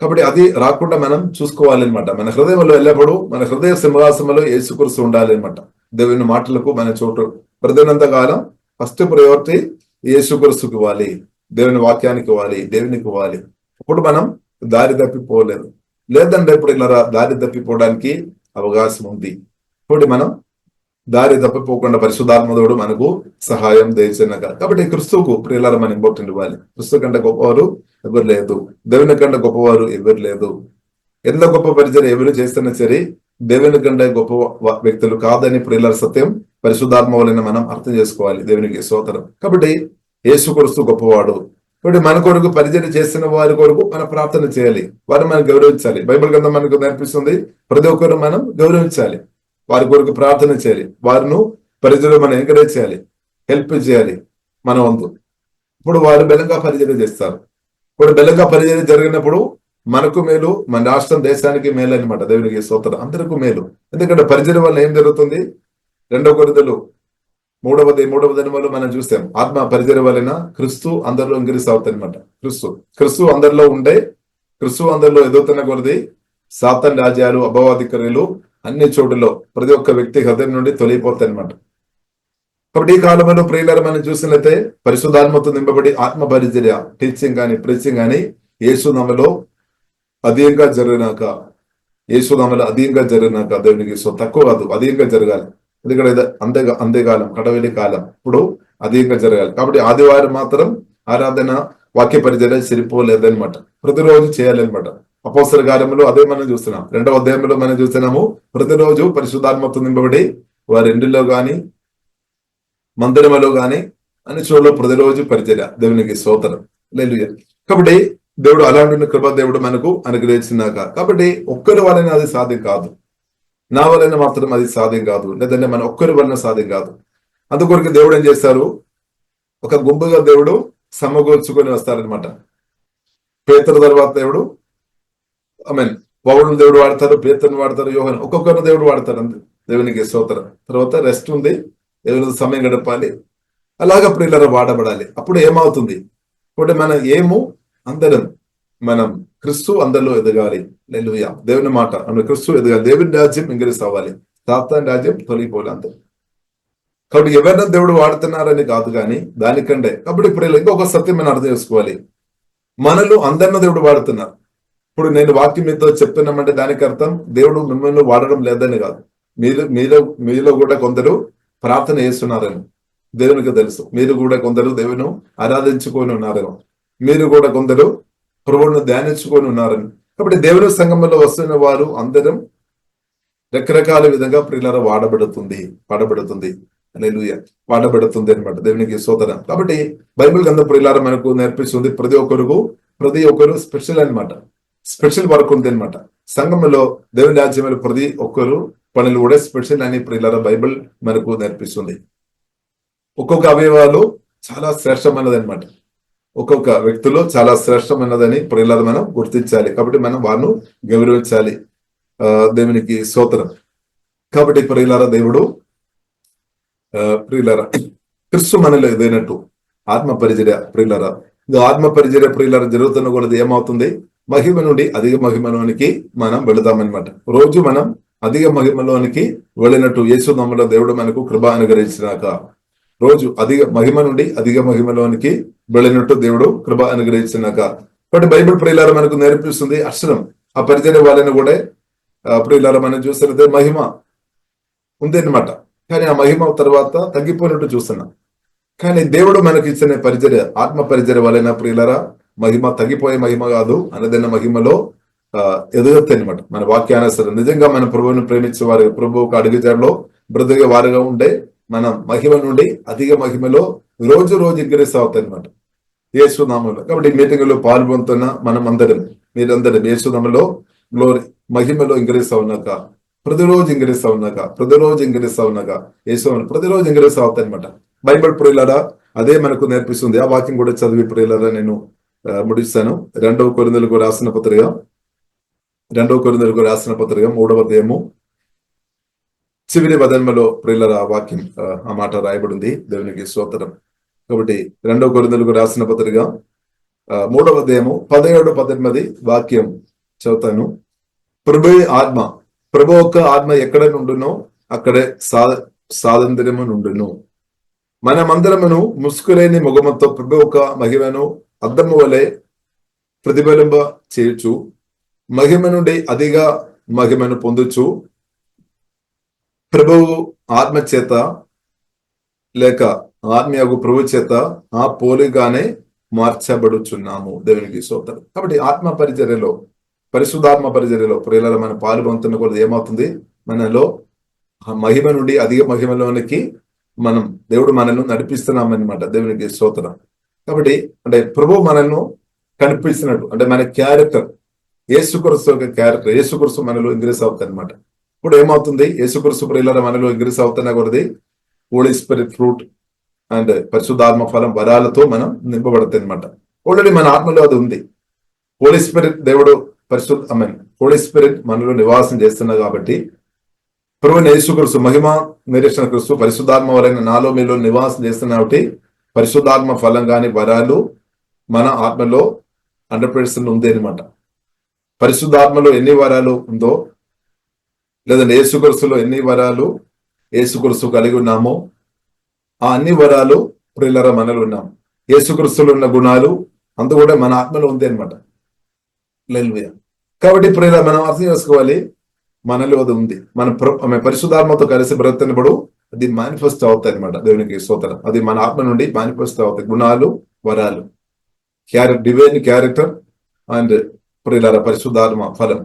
కాబట్టి అది రాకుండా మనం చూసుకోవాలన్నమాట. మన హృదయంలో ఎల్లప్పుడూ మన హృదయ సింహాసనంలో యేసుక్రీస్తు ఉండాలన్నమాట. దేవుని మాటలకు మన చోటు ప్రతినంత కాలం ఫస్ట్ ప్రయారిటీ యేసుక్రీస్తుకి ఇవ్వాలి, దేవుని వాక్యానికి ఇవ్వాలి, దేవునికి ఇవ్వాలి. ఇప్పుడు మనం దారి తప్పిపోలేదు. లేదంటే ఇప్పుడు ఇలా దారి తప్పిపోవడానికి అవకాశం ఉంది. ఇప్పుడు మనం దారి తప్పిపోకుండా పరిశుద్ధాత్మదేవుడు మనకు సహాయం దయచేయనగా. కాబట్టి క్రిస్తుకు ప్రియులారా మనం ఇంపార్టెంట్ ఇవ్వాలి. క్రిస్తు కంటే గొప్పవారు ఎవరు లేదు, దేవుని కంటే గొప్పవారు ఎవరు లేదు. ఎంత గొప్ప పరిచయం ఎవరు చేస్తున్నా సరే దేవుని కంటే గొప్ప వ్యక్తులు కాదని ప్రియులార సత్యం పరిశుద్ధాత్మ వలన మనం అర్థం చేసుకోవాలి. దేవునికి స్తోత్రం. కాబట్టి యేసుక్రీస్తు గొప్పవాడు. కాబట్టి మన కొరకు పరిచయం చేసిన వారి కొరకు మనం ప్రార్థన చేయాలి, వారిని మనం గౌరవించాలి. బైబిల్ గ్రంథం మనకు నేర్పిస్తుంది, ప్రతి ఒక్కరు మనం గౌరవించాలి, వారి కొరకు ప్రార్థన చేయాలి, వారిని పరిచయం మనం ఎంకరేజ్ చేయాలి, హెల్ప్ చేయాలి మన వంతు. ఇప్పుడు వారు బలంగా పరిచయం చేస్తారు. ఇప్పుడు బలంగా పరిచయం జరిగినప్పుడు మనకు మేలు, మన రాష్ట్రం దేశానికి మేలు అనమాట. దేవునికి స్తోత్రం. అందరికీ మేలు. ఎందుకంటే పరిచయం వల్ల ఏం జరుగుతుంది? 2 కొరింథీయులు 3వ దినములో మనం చూస్తాం, ఆత్మ పరిచయం వలన క్రిస్తు అందరిలో ఇంక్రీస్ అవుతుంది అనమాట. క్రిస్తు అందరిలో ఉండే, క్రిస్తు అందరిలో ఎదుగుతున్న కొలది సాతాను రాజ్యాలు, అపవాదికరులు అన్ని చోటులో ప్రతి ఒక్క వ్యక్తి హృదయం నుండి తొలగిపోతాయి అనమాట. కాబట్టి ఈ కాలంలో ప్రియులారా మనం చూసినట్లయితే పరిశుద్ధాత్మతో నింపబడి ఆత్మ పరిచర్య, టీచింగ్ కానీ ప్రీచింగ్ కానీ యేసునామములో అధికంగా జరిగినాక, దేవునికి తక్కువ కాదు, అధికంగా జరగాలి. ఎందుకంటే అంతేకాలం కడవలి కాలం, ఇప్పుడు అధికంగా జరగాలి. కాబట్టి ఆదివారం మాత్రం ఆరాధన, వాక్య పరిచర్య సరిపోలేదనమాట, ప్రతిరోజు చేయాలన్నమాట. అపోస్తల కార్యములు అదే మనం చూస్తున్నాం. 2వ అధ్యాయంలో మనం చూస్తున్నాము, ప్రతిరోజు పరిశుద్ధాత్మతో నింపబడి వారి ఇంటిలో గాని మందిరములో గాని అన్ని చోట్ల ప్రతిరోజు పరిచర్య. దేవునికి స్తోత్రం. హల్లెలూయా. కాబట్టి దేవుడు అలాంటి కృప దేవుడు మనకు అనుగ్రహించినాక, కాబట్టి ఒక్కరి వలన అది సాధ్యం కాదు, నా వలన మాత్రం అది సాధ్యం కాదు, లేదంటే మన ఒక్కరి వలన సాధ్యం కాదు. అందుకొరకు దేవుడు ఏం చేస్తారు? ఒక గుంపుగా దేవుడు సమకూర్చుకొని వస్తారనమాట. పేతురు తర్వాత దేవుడు పౌలుని దేవుడు వాడతారు, పేతురుని వాడతారు, యోహాను, ఒక్కొక్కరిని దేవుడు వాడతారు. అంతే. దేవునికి స్తోత్రం. తర్వాత రెస్ట్ ఉంది, దేవుని సమయం గడపాలి. అలాగా ప్రియులారా వాడబడాలి. అప్పుడు ఏమవుతుంది? ఇప్పుడు మనం అందరం మనం క్రిస్తు అందరిలో ఎదగాలి. హల్లెలూయా. దేవుని మాట క్రిస్తు ఎదగాలి, దేవుని రాజ్యం ఇంక్రీస్ అవ్వాలి, సాతాను రాజ్యం తొలగిపోవాలి. అంతే. కాబట్టి ఎవరైనా దేవుడు వాడుతున్నారని కాదు కానీ దానికంటే. కాబట్టి ఇప్పుడు ఇంకొక సత్యం మనం అర్థం చేసుకోవాలి, మనలో అందరిని దేవుడు వాడుతున్నారు. ఇప్పుడు నేను వాక్యం మీతో చెప్తున్నామంటే దానికి అర్థం దేవుడు మిమ్మల్ని వాడడం లేదని కాదు. మీలో కూడా కొందరు ప్రార్థన చేస్తున్నారని దేవునికి తెలుసు. మీరు కూడా కొందరు దేవుని ఆరాధించుకొని ఉన్నారేమో, మీరు కూడా కొందరు ప్రభువును ధ్యానించుకొని ఉన్నారని. కాబట్టి దేవుని సంఘంలో వస్తున్న వారు అందరం రకరకాల విధంగా ప్రియులారా వాడబడుతుంది హల్లెలూయా, వాడబడుతుంది అనమాట. దేవునికి స్తోత్రం. కాబట్టి బైబిల్ గ్రంథం ప్రియులారా మనకు నేర్పిస్తుంది, ప్రతి ఒక్కరు స్పెషల్ అనమాట, స్పెషల్ వర్క్ ఉంది అనమాట. సంఘంలో దేవుని రాజ్యంలో ప్రతి ఒక్కరు పనులు కూడా స్పెషల్ అని ప్రియులారా బైబిల్ మనకు నేర్పిస్తుంది. ఒక్కొక్క అవయవాలు చాలా శ్రేష్టమైనది అనమాట, ఒక్కొక్క వ్యక్తులు చాలా శ్రేష్టమైనదని ప్రియులారా మనం గుర్తించాలి. కాబట్టి మనం వారిని గౌరవించాలి. దేవునికి స్తోత్రం. కాబట్టి ప్రియులారా క్రిస్తు మనలో ఎదైనట్టు ఆత్మ పరిచర్య ప్రియులారా, ఆత్మ పరిచర్య ప్రియులారా జరుగుతున్న కూడా ఏమవుతుంది? మహిమ నుండి అధిక మహిమలోనికి మనం వెళుతామన్నమాట. రోజు మనం అధిక మహిమలోనికి వెళ్ళినట్టు యేసునామములో దేవుడు మనకు కృప అనుగ్రహించినాక, రోజు మహిమ నుండి అధిక మహిమలోనికి వెళ్ళినట్టు దేవుడు కృప అనుగ్రహించినాక. కాబట్టి బైబిల్ ప్రియులారా మనకు నేర్పిస్తుంది అక్షరం. ఆ పరిచర్య వాళ్ళని కూడా ప్రియులారా మనం చూస్తున్నది మహిమ ఉంది అనమాట. కానీ ఆ మహిమ తర్వాత తగ్గిపోయినట్టు చూస్తున్నాం. కానీ దేవుడు మనకి ఇచ్చిన పరిచర్య, ఆత్మ పరిచర్య వలన ప్రియులారా మహిమ తగ్గిపోయే మహిమ కాదు, అనుదిన మహిమలో ఎదుగుతాయి అనమాట. మన వాక్యానుసారం నిజంగా మన ప్రభువుని ప్రేమించే వారు, ప్రభువుకు అడుగుజాడలో బ్రతికే వారుగా ఉండే మనం మహిమ నుండి అధిక మహిమలో రోజు ఇంక్రీస్ అవుతాయి అనమాట యేసునామంలో. కాబట్టి ఈ మీటింగ్ లో పాల్గొంటున్న మనం అందరం, మీరందరం యేసునామంలో గ్లోరీ మహిమలో ఇంక్రీస్ అవునాక, ప్రతిరోజు ఇంక్రీస్ అవునాక, యేసు ప్రతిరోజు ఇంక్రీస్ అవుతాయి అనమాట. బైబిల్ ప్రియులారా అదే మనకు నేర్పిస్తుంది. ఆ వాక్యం కూడా చదివి ప్రియులారా నేను ముడిస్తాను. 2 కొరింథీయులకు రాసిన పత్రిక 3వ అధ్యాయము చివరి వదనములో ప్రియులారా వాక్యం ఆ మాట రాయబడింది. దేవునికి స్తోత్రం. కాబట్టి 2 కొరింథీయులకు రాసిన పత్రిక 3వ అధ్యాయము 17-18 వాక్యం చదువుతాను. ప్రభు యొక్క ఆత్మ ఎక్కడ నుండునో అక్కడే స్వాతంత్ర్యము నుండును. మనమందరమును ముసుకులేని ముఖముతో ప్రభు యొక్క మహిమను అద్దము వలె ప్రతిఫలింప చేయొచ్చు, మహిమ నుండి అధిక మహిమను పొందొచ్చు, ప్రభువు ఆత్మ చేత లేక ఆత్మీయకు ప్రభు చేత ఆ పోలిగానే మార్చబడుచున్నాము. దేవునికి స్తోత్రం. కాబట్టి ఆత్మ పరిచర్యలో, పరిశుద్ధాత్మ పరిచర్యలో ప్రియులారా మన పాల్గొంటున్న కొద్ది ఏమవుతుంది, మనలో మహిమ నుండి అధిక మహిమలోనికి మనం దేవుడు మనల్ని నడిపిస్తున్నామన్నమాట. దేవునికి స్తోత్రం. కాబట్టి అంటే ప్రభు మనల్ని కనిపిస్తున్నట్టు, అంటే మన క్యారెక్టర్ యేసుక్రీస్తు యొక్క క్యారెక్టర్, యేసుక్రీస్తు మనలో ఇంక్రీస్ అవుతుంది అనమాట. ఇప్పుడు ఏమవుతుంది, యేసుక్రీస్తు ప్రియులారా మనలో ఇంక్రీస్ అవుతున్న కొద్ది హోలీ స్పిరిట్ ఫ్రూట్ అండ్ పరిశుద్ధాత్మ ఫలం వరాలతో మనం నింపబడతాయి అనమాట. ఆల్రెడీ మన ఆత్మలో అది ఉంది. హోలీ స్పిరిట్ దేవుడు హోలీ స్పిరిట్ మనలో నివాసం చేస్తున్నా కాబట్టి ప్రభువైన యేసుక్రీస్తు మహిమ నిరీక్షణ క్రీస్తు పరిశుద్ధాత్మ వలన నాలో మీలో నివాసం చేస్తున్నా కాబట్టి పరిశుద్ధాత్మ ఫలం కాని వరాలు మన ఆత్మలో 100% ఉంది అనమాట. పరిశుద్ధాత్మలో ఎన్ని వరాలు ఉందో, లేదంటే యేసుక్రీస్తులో ఎన్ని వరాలు యేసుక్రీస్తు కలిగి ఉన్నామో ఆ అన్ని వరాలు ప్రియులారా మనలో ఉన్నాం. యేసుక్రీస్తులో ఉన్న గుణాలు అంత కూడా మన ఆత్మలో ఉంది అనమాట. హల్లెలూయా. కాబట్టి ప్రియులారా మనం అర్థం చేసుకోవాలి, మనలో అది ఉంది. మన పరిశుద్ధాత్మతో కలిసి బ్రతుకున్నప్పుడు అది మేనిఫెస్ట్ అవుతాయి అనమాట. దేవునికి స్తోత్రం. అది మన ఆత్మ నుండి మేనిఫెస్ట్ అవుతాయి గుణాలు, వరాలు, డివైన్ క్యారెక్టర్ అండ్ ప్రియులారా పరిశుద్ధాత్మ ఫలం,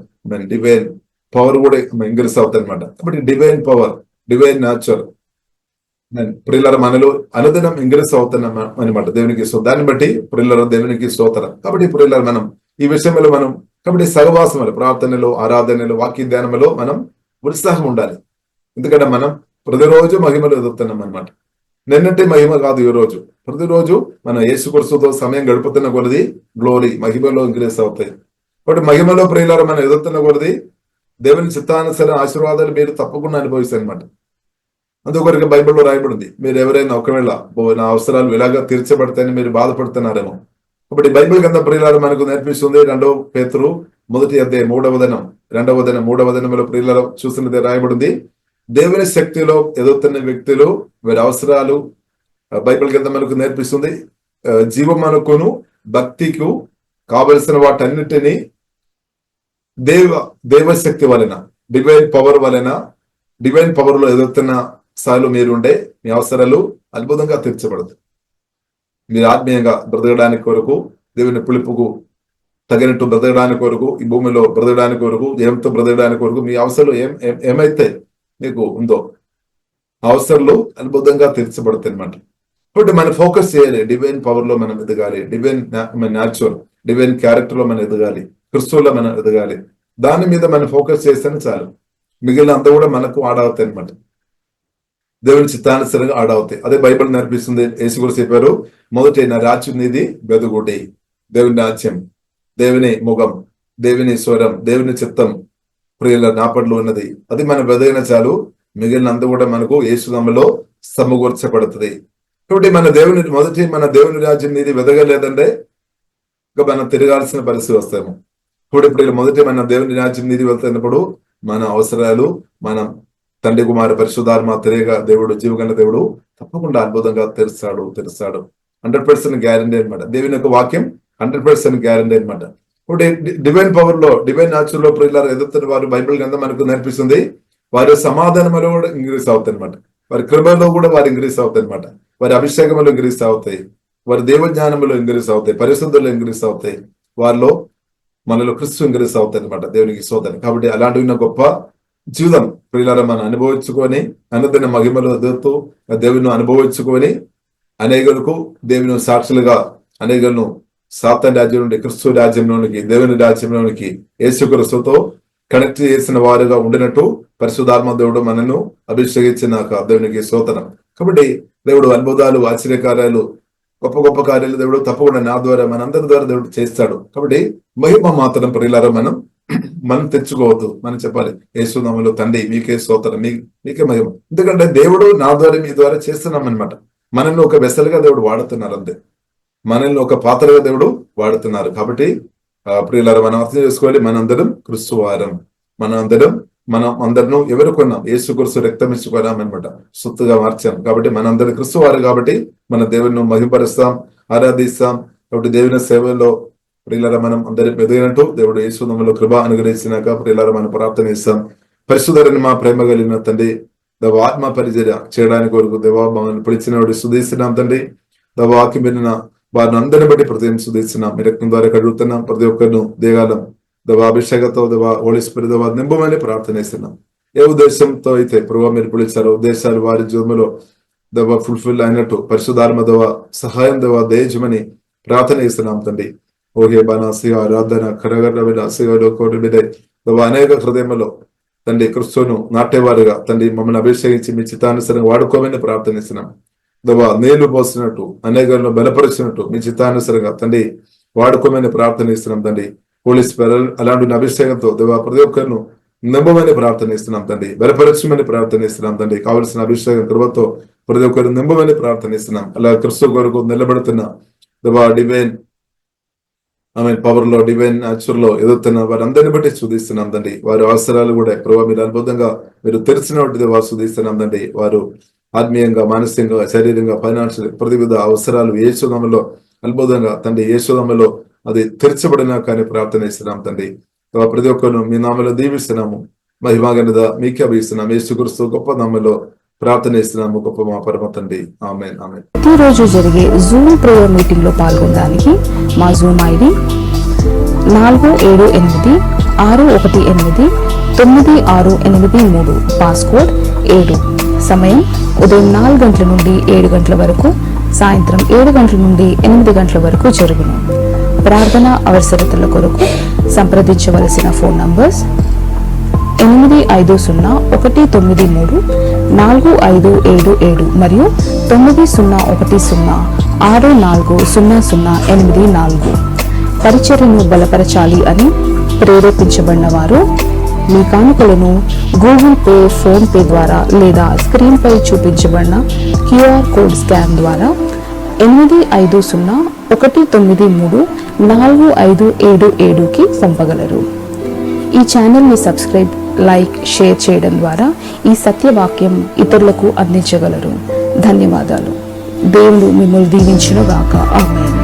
డివైన్ పవర్ కూడా ఇంక్రీస్ అవుతాయి అనమాట. కాబట్టి డివైన్ పవర్, డివైన్ నేచర్ ప్రియులారా మనలో అనుదినం ఇంక్రీస్ అవుతున్నాం అనమాట. దేవునికి దాన్ని బట్టి ప్రియులారా దేవునికి స్తోత్రం. కాబట్టి ప్రియులారా మనం ఈ విషయంలో మనం కాబట్టి సహవాసములు, ప్రార్థనలు, ఆరాధనలు, వాక్య ధ్యానములో మనం ఉత్సాహం ఉండాలి. ఎందుకంటే మనం ప్రతిరోజు మహిమలు ఎదుగుతున్నాం అనమాట. నిన్నటి మహిమ కాదు ఈ రోజు. ప్రతిరోజు మనం యేసుక్రీస్తుతో సమయం గడుపుతున్న కొలది గ్లోరీ మహిమలో ఇంక్రీస్ అవుతాయి. కాబట్టి మహిమలో ప్రియులారా మనం ఎదుగుతున్న కొలది దేవుని చిత్తానుసార ఆశీర్వాదాలు మీరు తప్పకుండా అనుభవిస్తారు అనమాట. అందుకొరకు బైబిల్లో రాయబడింది, మీరు ఎవరైనా ఒకవేళ నా అవసరాలు ఇలాగా తీర్చబడతాయని మీరు బాధపడుతున్నారేమో. కాబట్టి బైబిల్ కింద ప్రియులారా మనకు నేర్పిస్తుంది. 2 పేతురు 1వ అధ్యాయం 3వ వచనంలో ప్రియులారా చూసినది రాయబడింది, దేవుని శక్తిలో ఎదుగుతున్న వ్యక్తులు వీరి అవసరాలు బైబిల్ కింద మనకు నేర్పిస్తుంది. జీవమనుకును భక్తికు కావలసిన వాటన్నిటినీ దేవశక్తి వలన, డివైన్ పవర్ లో ఎదుగుతున్న స్థాయిలో మీరుండే మీ అవసరాలు అద్భుతంగా తీర్చబడతాయి. మీరు ఆత్మీయంగా బ్రతకడానికి కొరకు, దేవుని పిలుపుకు తగినట్టు బ్రతకడానికి కొరకు, ఈ భూమిలో బ్రతకడానికి కొరకు, ఏమితో బ్రతకడానికి కొరకు మీ అవసరాలు ఏమైతే మీకు ఉందో అవసరాలు అద్భుతంగా తీర్చబడతాయి అనమాట. కాబట్టి మనం ఫోకస్ చేయాలి, డివైన్ పవర్ లో మనం ఎదగాలి, డివైన్ న్యాచురల్ డివైన్ క్యారెక్టర్ లో మనం ఎదగాలి, క్రిస్తువులో మనం ఎదగాలి. దాని మీద మనం ఫోకస్ చేస్తేనే చాలు, మిగిలిన అంతా కూడా మనకు ఆడవుతాయి అనమాట. దేవుని చిత్తానుసరంగా ఆడవుతాయి. అదే బైబిల్ నేర్పిస్తుంది. యేసు కూడా చెప్పారు, మొదటి నా రాజ్యం నీది వెదుగుడి, దేవుని రాజ్యం, దేవుని ముఖం, దేవుని స్వరం, దేవుని చిత్తం ప్రియుల నాపట్లో ఉన్నది. అది మనం వెదగిన చాలు, మిగిలిన అంతా కూడా మనకు యేసునామములో సమకూర్చబడుతుంది. కాబట్టి మన దేవుని రాజ్యం నీది వెదగలేదంటే ఇంకా మనం తిరగాల్సిన పరిస్థితి వస్తాము. ఇప్పుడు మొదటి మన దేవుని రాజ్యం నీది వెళ్తున్నప్పుడు మన అవసరాలు మనం తండ్రి కుమార పరిశుద్ధాత్మ తిరిగా దేవుడు, జీవగల దేవుడు తప్పకుండా అద్భుతంగా తెరుస్తాడు. 100% గ్యారంటీ అనమాట. దేవుని యొక్క వాక్యం 100% గ్యారంటీ అనమాట. ఇప్పుడు డివైన్ పవర్ లో, డివైన్ న్యాచురల్ లో ప్రియులారా ఎదుగుతున్న వారు బైబిల్ కింద మనకు నేర్పిస్తుంది, వారి సమాధానంలో కూడా ఇంక్రీస్ అవుతాయి అనమాట. వారి కృపలో కూడా వారు ఇంక్రీస్ అవుతాయి అనమాట. వారి అభిషేకంలో ఇంక్రీస్ అవుతాయి. వారి దేవ జ్ఞానంలో ఇంక్రీస్ అవుతాయి, పరిశుద్ధులు ఇంక్రీస్ అవుతాయి, వారిలో మనలో క్రీస్తు ఇంక్రీస్ అవుతాయి అనమాట. దేవునికి స్తోత్రం. కాబట్టి అలాంటి ఉన్న గొప్ప జీవితం ప్రియులారా మనం అనుభవించుకొని అనుదిన మహిమలో ఎదుగుతూ దేవుని అనుభవించుకొని అనేకులకు దేవుని సాక్షులుగా అనేకులను సాతాను రాజ్యం నుండి క్రీస్తు రాజ్యంలోనికి, దేవుని రాజ్యంలోనికి యేసుక్రీస్తుతో కనెక్ట్ చేసిన వారుగా ఉండినట్టు పరిశుద్ధాత్మ దేవుడు మనను అభిషేకించినాక దేవునికి స్తోత్రం. కాబట్టి దేవుడు అద్భుతాలు, ఆశ్చర్యకార్యాలు, గొప్ప గొప్ప కార్యాలు దేవుడు తప్పకుండా నా ద్వారా మనందరి ద్వారా దేవుడు చేస్తాడు. కాబట్టి మహిమ మాత్రం ప్రియులారా మనం తెచ్చుకోవద్దు. మనం చెప్పాలి యేసునామములో తండ్రి మీకే స్తోత్రం, మీకే మహిమ. ఎందుకంటే దేవుడు నా ద్వారా మీ ద్వారా చేస్తున్నాం అనమాట. మనల్ని ఒక వెసలుగా దేవుడు వాడుతున్నారు, అంతే. మనల్ని ఒక పాత్రగా దేవుడు వాడుతున్నారు. కాబట్టి ప్రియులారా మనం అర్థం చేసుకోవాలి, మనందరం క్రీస్తు వారం. మనం అందరం ఎవరు కొన్నాం? యేసు క్రీస్తు రక్తం ఇచ్చుకున్నాం అనమాట, సొత్తుగా మార్చాం. కాబట్టి మనందరం క్రీస్తు వారు. కాబట్టి మన దేవుని మహిమపరుస్తాం, ఆరాధిస్తాం. కాబట్టి దేవుని సేవలో ప్రియులారా మనం అందరి ఎదిగినట్టు దేవుడు యేసు నామములో కృప అనుగ్రహించినాక ప్రియులారా మనం ప్రార్థన ఇస్తాం. పరిశుద్ధుడైన మా ప్రేమ కలిగిన తండ్రి, దేవ ఆత్మ పరిచర్య చేయడానికి కొరకు దేవా మమ్మల్ని పిలిచిన వాడు స్తుతిస్తున్నాం తండ్రి. దేవ వాక్యం విన్న వారిని అందరిని బట్టి ప్రతి స్తుతిస్తున్నాం. మీ రక్తం ద్వారా కడుగుతున్నాం. ప్రతి ఒక్కరిను దేగాలం దేవ అభిషేకంతో దేవ హోలీ స్పిరిట్ దేవ నింపమని ప్రార్థన ఇస్తున్నాం. ఏ ఉద్దేశంతో అయితే ప్రభావ మీరు పిలిచారో ఉద్దేశాలు వారి జీవములో దేవ ఫుల్ఫిల్ అయినట్టు పరిశుద్ధాత్మ దేవ సహాయం దేవ దయచేయమని ప్రార్థన ఇస్తున్నాం తండ్రి. ఓహే బానాసి ఆరాధన కరగరవిలాసిలో కోటి మీద అనేక హృదయంలో తండ్రి క్రిస్తును నాటేవారుగా తండ్రి మమ్మల్ని అభిషేకించి మీ చిత్తానుసరంగా వాడుకోమని ప్రార్థనిస్తున్నాం. దవా నీళ్లు పోసినట్టు అనేకలను బలపరిచినట్టు మీ చిత్తానుసరంగా తండ్రి వాడుకోమని ప్రార్థనిస్తున్నాం తండ్రి. పోలీస్ అలాంటి అభిషేకంతో దేవా ప్రతి ఒక్కరిను నింపమని ప్రార్థనిస్తున్నాం తండ్రి. బలపరచమని ప్రార్థనిస్తున్నాం తండ్రి. కావలసిన అభిషేకం కృపతో ప్రతి ఒక్కరు నింపమని ప్రార్థనిస్తున్నాం. అలా క్రిస్తు కొరకు నిలబడుతున్న దేవా డివైన్ పవర్ లో, డివైన్ నేచర్ లో ఎదుగుతున్న వారందరిని బట్టి స్తుతిస్తున్నాం తండ్రి. వారి అవసరాలు కూడా ప్రభావ మీరు అద్భుతంగా మీరు తెరిచినటువంటి వారు స్తుతిస్తున్నాం తండ్రి. వారు ఆత్మీయంగా, మానసికంగా, శారీరంగా, ఫైనాన్షియల్ ప్రతి విధ అవసరాలు యేసునామములో అద్భుతంగా తండ్రి యేసునామములో అది తెరచబడినా కానీ ప్రార్థన ఇస్తున్నాం తండ్రి. ప్రతి ఒక్కరు మీ నామలో దీవిస్తున్నాము. మహిమాగనిద మీకే అభిస్తున్నాం. యేసుక్రీస్తు గొప్ప నామములో ప్రార్థన ఇస్తున్నాము. గొప్ప మా పరమ తండ్రి. ఆమేన్, ఆమేన్. ప్రతిరోజు జరిగే జూమ్ ప్రేయర్ మీటింగ్ లో పాల్గొనడానికి మా జూమ్ ఐడి 47861899683, పాస్కోడ్ 7. సమయం ఉదయం 4 గంటల నుండి 7 గంటల వరకు, సాయంత్రం 7 గంటల నుండి 8 గంటల వరకు జరుగును. ప్రార్థన అవసరతల కొరకు సంప్రదించవలసిన ఫోన్ నంబర్స్ 8501934577 మరియు 9010640084. పరిచర్యను బలపరచాలి అని ప్రేరేపించబడిన వారు మీ కానుకలను గూగుల్ పే, ఫోన్ పే ద్వారా లేదా స్క్రీన్ పై చూపించబడిన QR కోడ్ స్కాన్ ద్వారా 8501934577కి పంపగలరు. ఈ ఛానల్ని సబ్స్క్రైబ్, లైక్, షేర్ చేయడం ద్వారా ఈ సత్యవాక్యం ఇతరులకు అందించగలరు. ధన్యవాదాలు. దేవుడు మిమ్మల్ని దీవించును గాక. ఆమేన్.